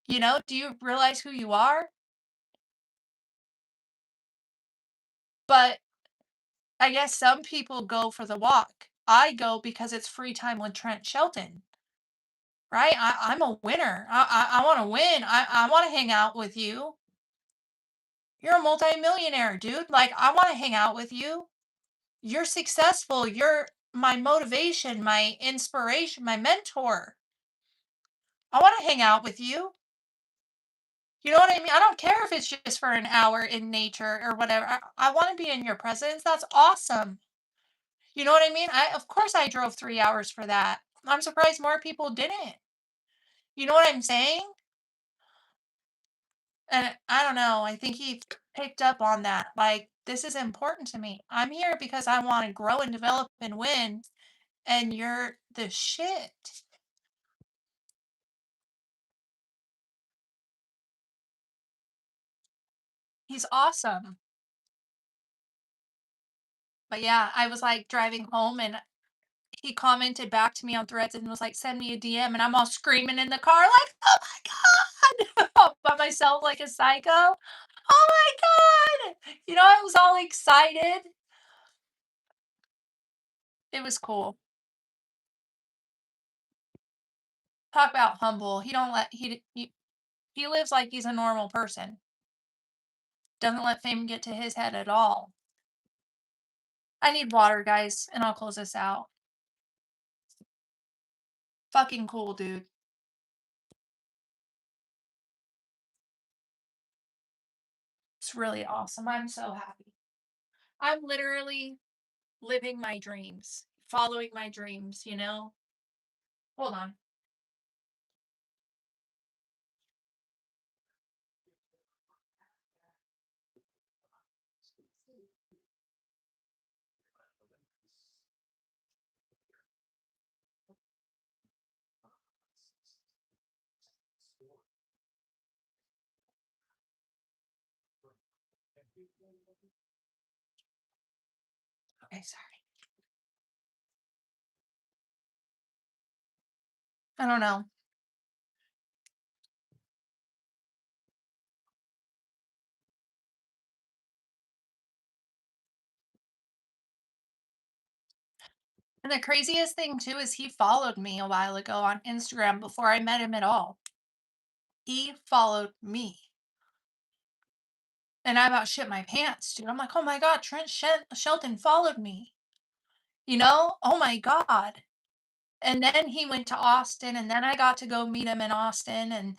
You know, do you realize who you are? But I guess some people go for the walk. I go because it's free time with Trent Shelton. Right? I'm a winner. I want to win. I want to hang out with you. You're a multimillionaire, dude. Like, I want to hang out with you. You're successful. You're my motivation, my inspiration, my mentor. I want to hang out with you. You know what I mean? I don't care if it's just for an hour in nature or whatever. I want to be in your presence. That's awesome. You know what I mean? Of course I drove 3 hours for that. I'm surprised more people didn't. You know what I'm saying? And I don't know. I think he picked up on that. Like, this is important to me. I'm here because I want to grow and develop and win. And you're the shit. He's awesome. But yeah, I was like driving home and he commented back to me on Threads and was like, "Send me a DM," and I'm all screaming in the car like, "Oh my god!" All by myself like a psycho. Oh my god! You know, I was all excited. It was cool. Talk about humble. He don't let he lives like he's a normal person. Doesn't let fame get to his head at all. I need water, guys, and I'll close this out. Fucking cool, dude. It's really awesome. I'm so happy. I'm literally living my dreams, following my dreams, you know? Hold on. Okay, sorry. I don't know. And the craziest thing too is he followed me a while ago on Instagram before I met him at all. He followed me. And I about shit my pants, dude. I'm like, oh my God, Shelton followed me. You know? Oh my God. And then he went to Austin, and then I got to go meet him in Austin. And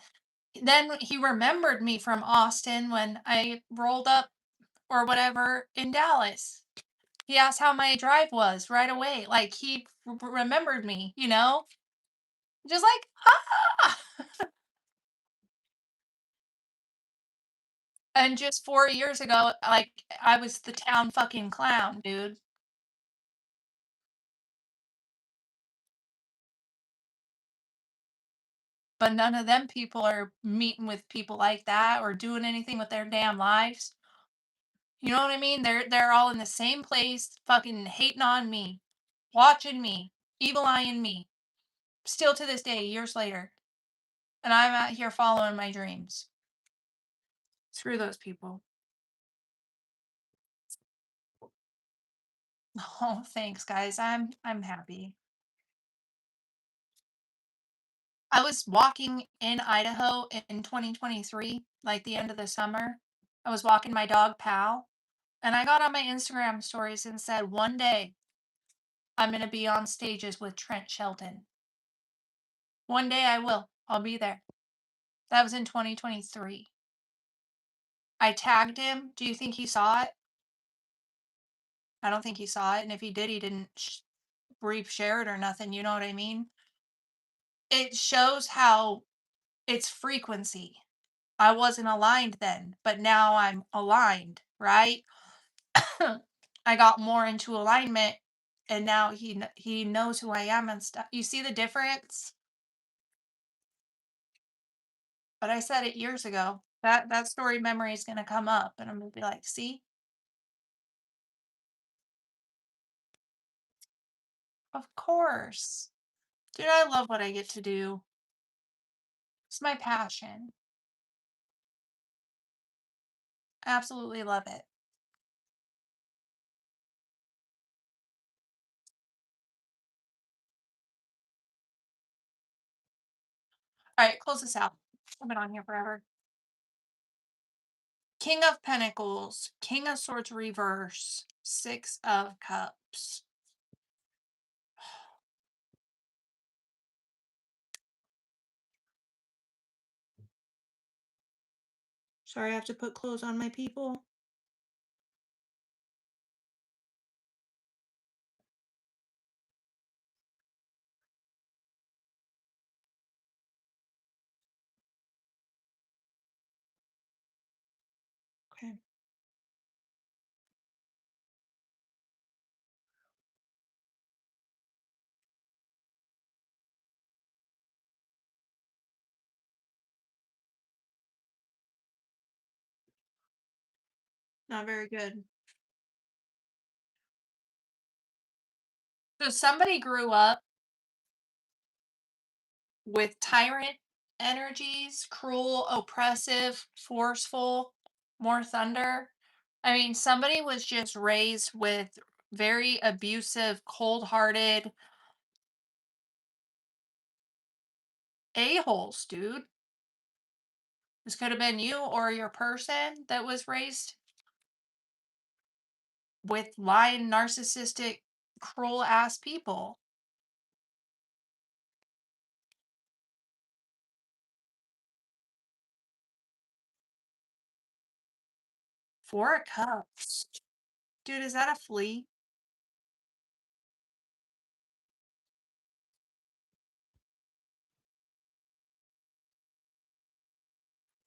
then he remembered me from Austin when I rolled up or whatever in Dallas. He asked how my drive was right away. Like he remembered me, you know? Just like, ah! And just 4 years ago, like, I was the town fucking clown, dude. But none of them people are meeting with people like that or doing anything with their damn lives. You know what I mean? They're all in the same place, fucking hating on me, watching me, evil eyeing me. Still to this day, years later. And I'm out here following my dreams. Screw those people. Oh, thanks, guys. I'm happy. I was walking in Idaho in 2023, like the end of the summer. I was walking my dog Pal, and I got on my Instagram stories and said, "One day I'm going to be on stages with Trent Shelton. One day I will. I'll be there." That was in 2023. I tagged him. Do you think he saw it? I don't think he saw it, and if he did, he didn't brief share it or nothing. You know what I mean? It shows how it's frequency. I wasn't aligned then, but now I'm aligned, right? I got more into alignment and now he knows who I am and stuff. You see the difference? But I said it years ago. That story memory is going to come up and I'm going to be like, "See? Of course. Dude, I love what I get to do. It's my passion. Absolutely love it." All right, close this out. I've been on here forever. King of Pentacles, King of Swords reverse, Six of Cups. Sorry, I have to put clothes on my people. Okay. Not very good. So somebody grew up with tyrant energies, cruel, oppressive, forceful, more thunder. I mean, somebody was just raised with very abusive, cold-hearted a-holes, dude. This could have been you or your person that was raised with lying, narcissistic, cruel ass people. Four of Cups. Dude, is that a flea?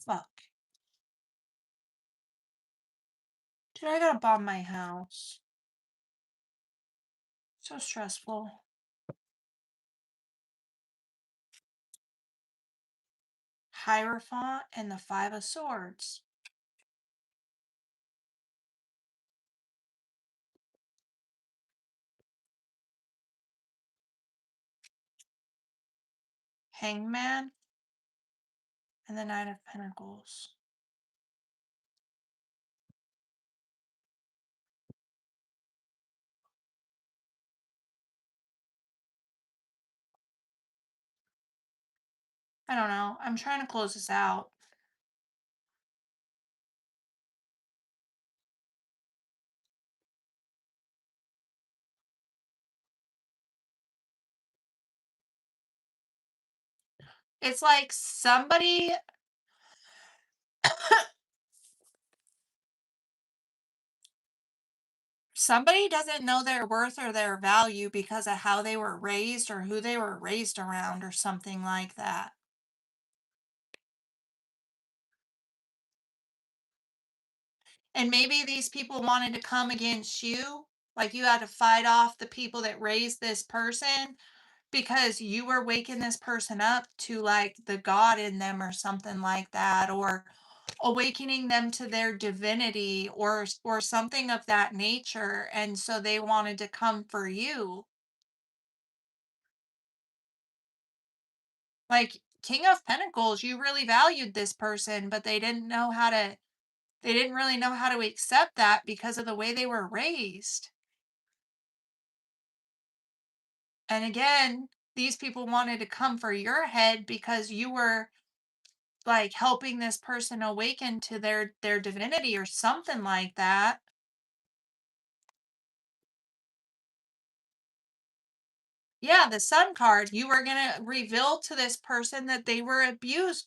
Fuck. Dude, I gotta bomb my house. So stressful. Hierophant and the Five of Swords. Hangman and the Knight of Pentacles. I don't know. I'm trying to close this out. It's like somebody doesn't know their worth or their value because of how they were raised or who they were raised around or something like that. And maybe these people wanted to come against you. Like you had to fight off the people that raised this person because you were waking this person up to like the God in them or something like that, or awakening them to their divinity or something of that nature. And so they wanted to come for you. Like King of Pentacles, you really valued this person, but they didn't really know how to accept that because of the way they were raised. And again, these people wanted to come for your head because you were like helping this person awaken to their divinity or something like that. Yeah, the Sun card, you were going to reveal to this person that they were abused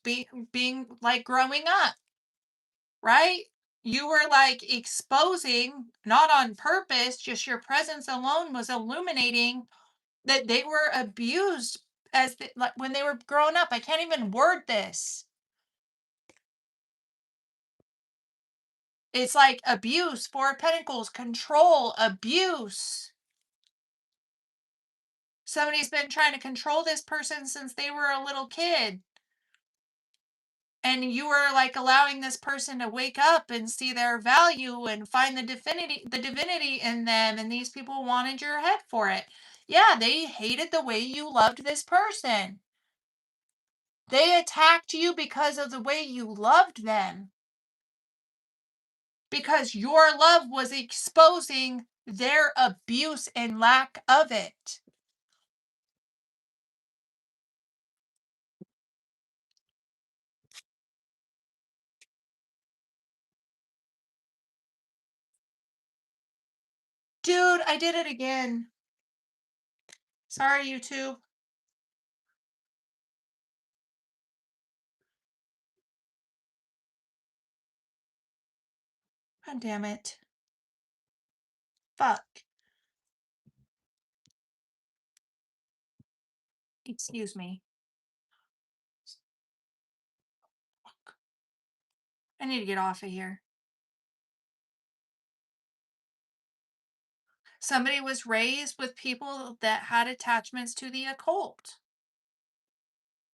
being like growing up, right? You were like exposing, not on purpose, just your presence alone was illuminating that they were abused like when they were growing up. I can't even word this. It's like abuse, Four of Pentacles, control, abuse. Somebody's been trying to control this person since they were a little kid. And you were like allowing this person to wake up and see their value and find the divinity in them. And these people wanted your head for it. Yeah, they hated the way you loved this person. They attacked you because of the way you loved them. Because your love was exposing their abuse and lack of it. Dude, I did it again. Sorry, YouTube. God damn it. Fuck. Excuse me. I need to get off of here. Somebody was raised with people that had attachments to the occult.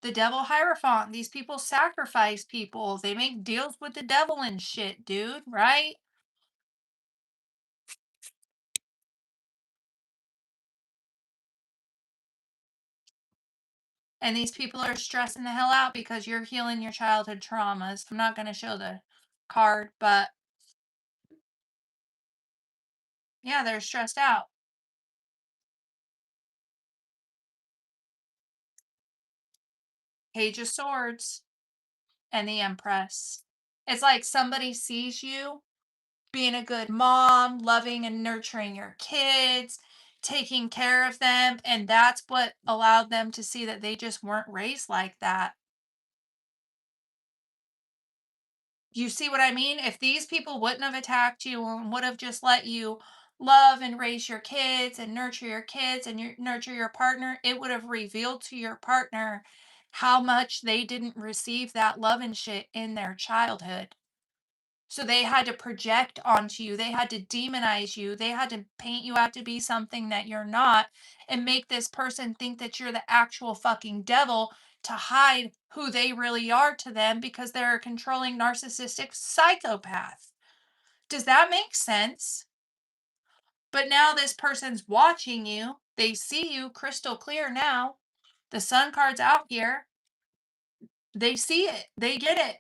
The devil hierophant. These people sacrifice people. They make deals with the devil and shit, dude, right? And these people are stressing the hell out because you're healing your childhood traumas. I'm not going to show the card, but yeah, they're stressed out. Page of Swords and the Empress. It's like somebody sees you being a good mom, loving and nurturing your kids, taking care of them, and that's what allowed them to see that they just weren't raised like that. You see what I mean? If these people wouldn't have attacked you and would have just let you love and raise your kids and nurture your kids and nurture your partner, it would have revealed to your partner how much they didn't receive that love and shit in their childhood. So they had to project onto you. They had to demonize you. They had to paint you out to be something that you're not and make this person think that you're the actual fucking devil to hide who they really are to them because they're a controlling narcissistic psychopath. Does that make sense? But now this person's watching you. They see you crystal clear now. The sun card's out here. They see it. They get it.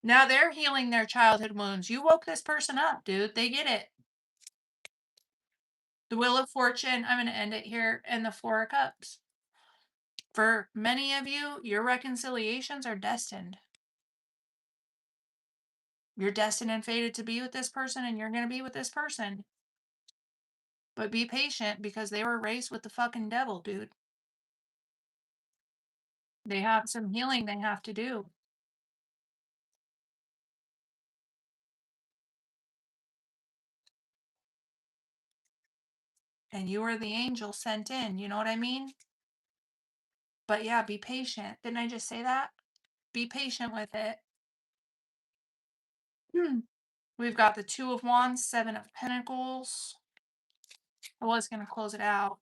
Now they're healing their childhood wounds. You woke this person up, dude. They get it. The Wheel of Fortune, I'm going to end it here, and the Four of Cups. For many of you, your reconciliations are destined. You're destined and fated to be with this person, and you're going to be with this person. But be patient because they were raised with the fucking devil, dude. They have some healing they have to do. And you are the angel sent in, you know what I mean? But yeah, be patient. Didn't I just say that? Be patient with it. We've got the Two of Wands, Seven of Pentacles. I was going to close it out.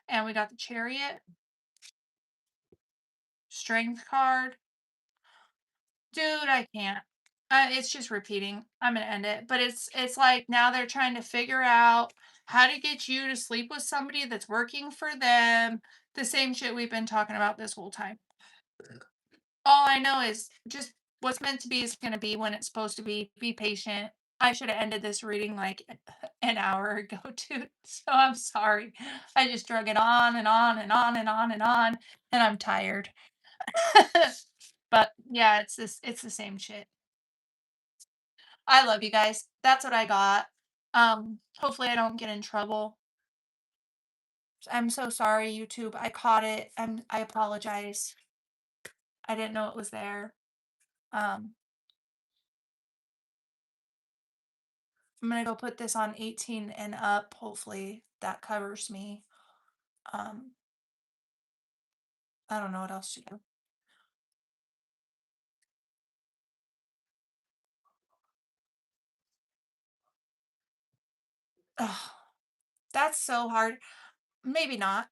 And we got the Chariot. Strength card. Dude, I can't. It's just repeating. I'm gonna end it. But it's like now they're trying to figure out how to get you to sleep with somebody that's working for them. The same shit we've been talking about this whole time. All I know is just what's meant to be is gonna be when it's supposed to be. Be patient. I should have ended this reading like an hour ago, dude. So I'm sorry. I just drug it on and on and on and on and on, and I'm tired. But yeah, it's the same shit. I love you guys. That's what I got. Hopefully I don't get in trouble. I'm so sorry, YouTube. I caught it. I apologize. I didn't know it was there. Um, I'm gonna go put this on 18 and up. Hopefully that covers me. Um, I don't know what else to do. Ugh, that's so hard. Maybe not.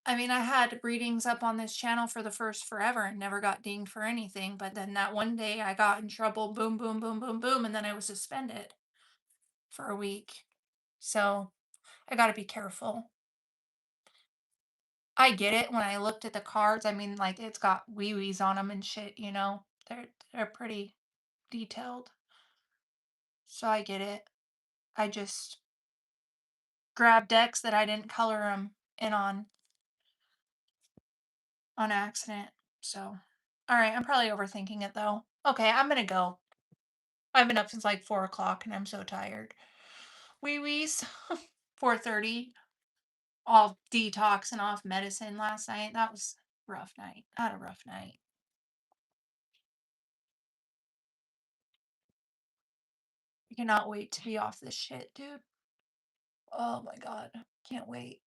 I mean, I had readings up on this channel for the first forever and never got dinged for anything. But then that one day I got in trouble, boom, boom, boom, boom, boom, and then I was suspended for a week. So I got to be careful. I get it when I looked at the cards. I mean, like it's got wee wees on them and shit, you know. They're pretty detailed. So I get it. I just grabbed decks that I didn't color them in on accident. So, all right, I'm probably overthinking it though. Okay, I'm gonna go. I've been up since like 4 o'clock and I'm so tired. Wee wees. 4:30. All detox and off medicine last night. That was a rough night. I had a rough night. I cannot wait to be off this shit, dude. Oh my god. Can't wait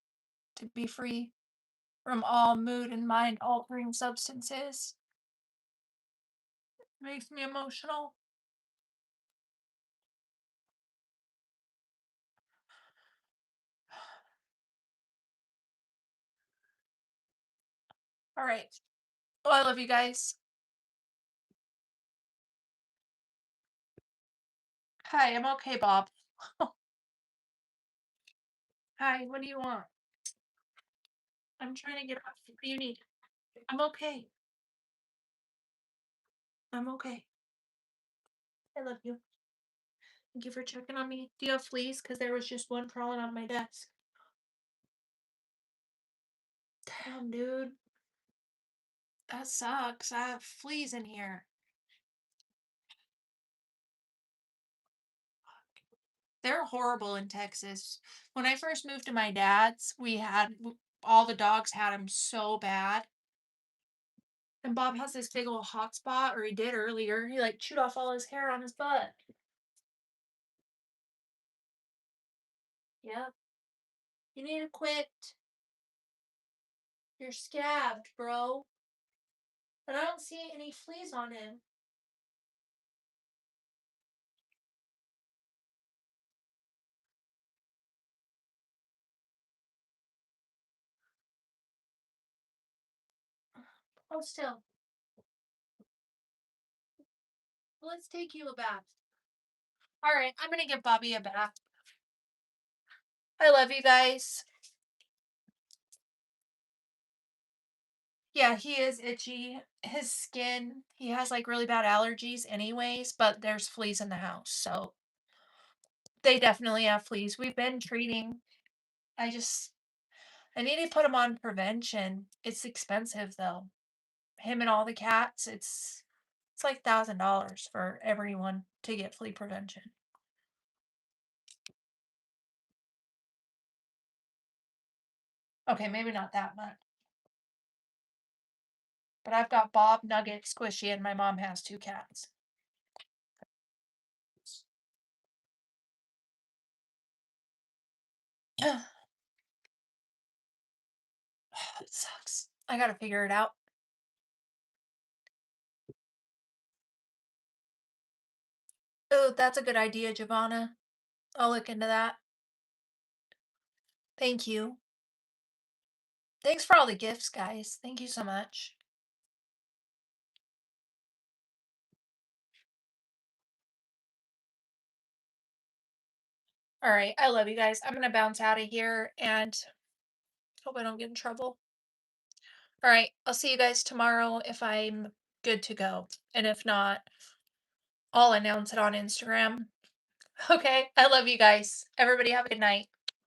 to be free from all mood and mind altering substances. Makes me emotional. All right. Well, I love you guys. Hi, I'm okay, Bob. Hi, what do you want? I'm trying to get off. What do you need? I'm okay. I'm okay. I love you. Thank you for checking on me. Do you have fleas? Because there was just one crawling on my desk. Damn, dude. That sucks. I have fleas in here. They're horrible in Texas. When I first moved to my dad's, all the dogs had them so bad. And Bob has this big old hot spot, or he did earlier. He like chewed off all his hair on his butt. Yep. You need to quit. You're scabbed, bro. And I don't see any fleas on him. Oh, still. Let's take you a bath. All right, I'm gonna give Bobby a bath. I love you guys. Yeah, he is itchy. His skin, he has like really bad allergies anyways, but there's fleas in the house. So they definitely have fleas. We've been treating. I just I need to put him on prevention. It's expensive though. Him and all the cats, it's like $1,000 for everyone to get flea prevention. Okay, maybe not that much. But I've got Bob, Nugget, Squishy, and my mom has 2 cats. It sucks. I gotta figure it out. Oh, that's a good idea, Giovanna. I'll look into that. Thank you. Thanks for all the gifts, guys. Thank you so much. All right. I love you guys. I'm going to bounce out of here and hope I don't get in trouble. All right. I'll see you guys tomorrow if I'm good to go. And if not, I'll announce it on Instagram. Okay. I love you guys. Everybody have a good night.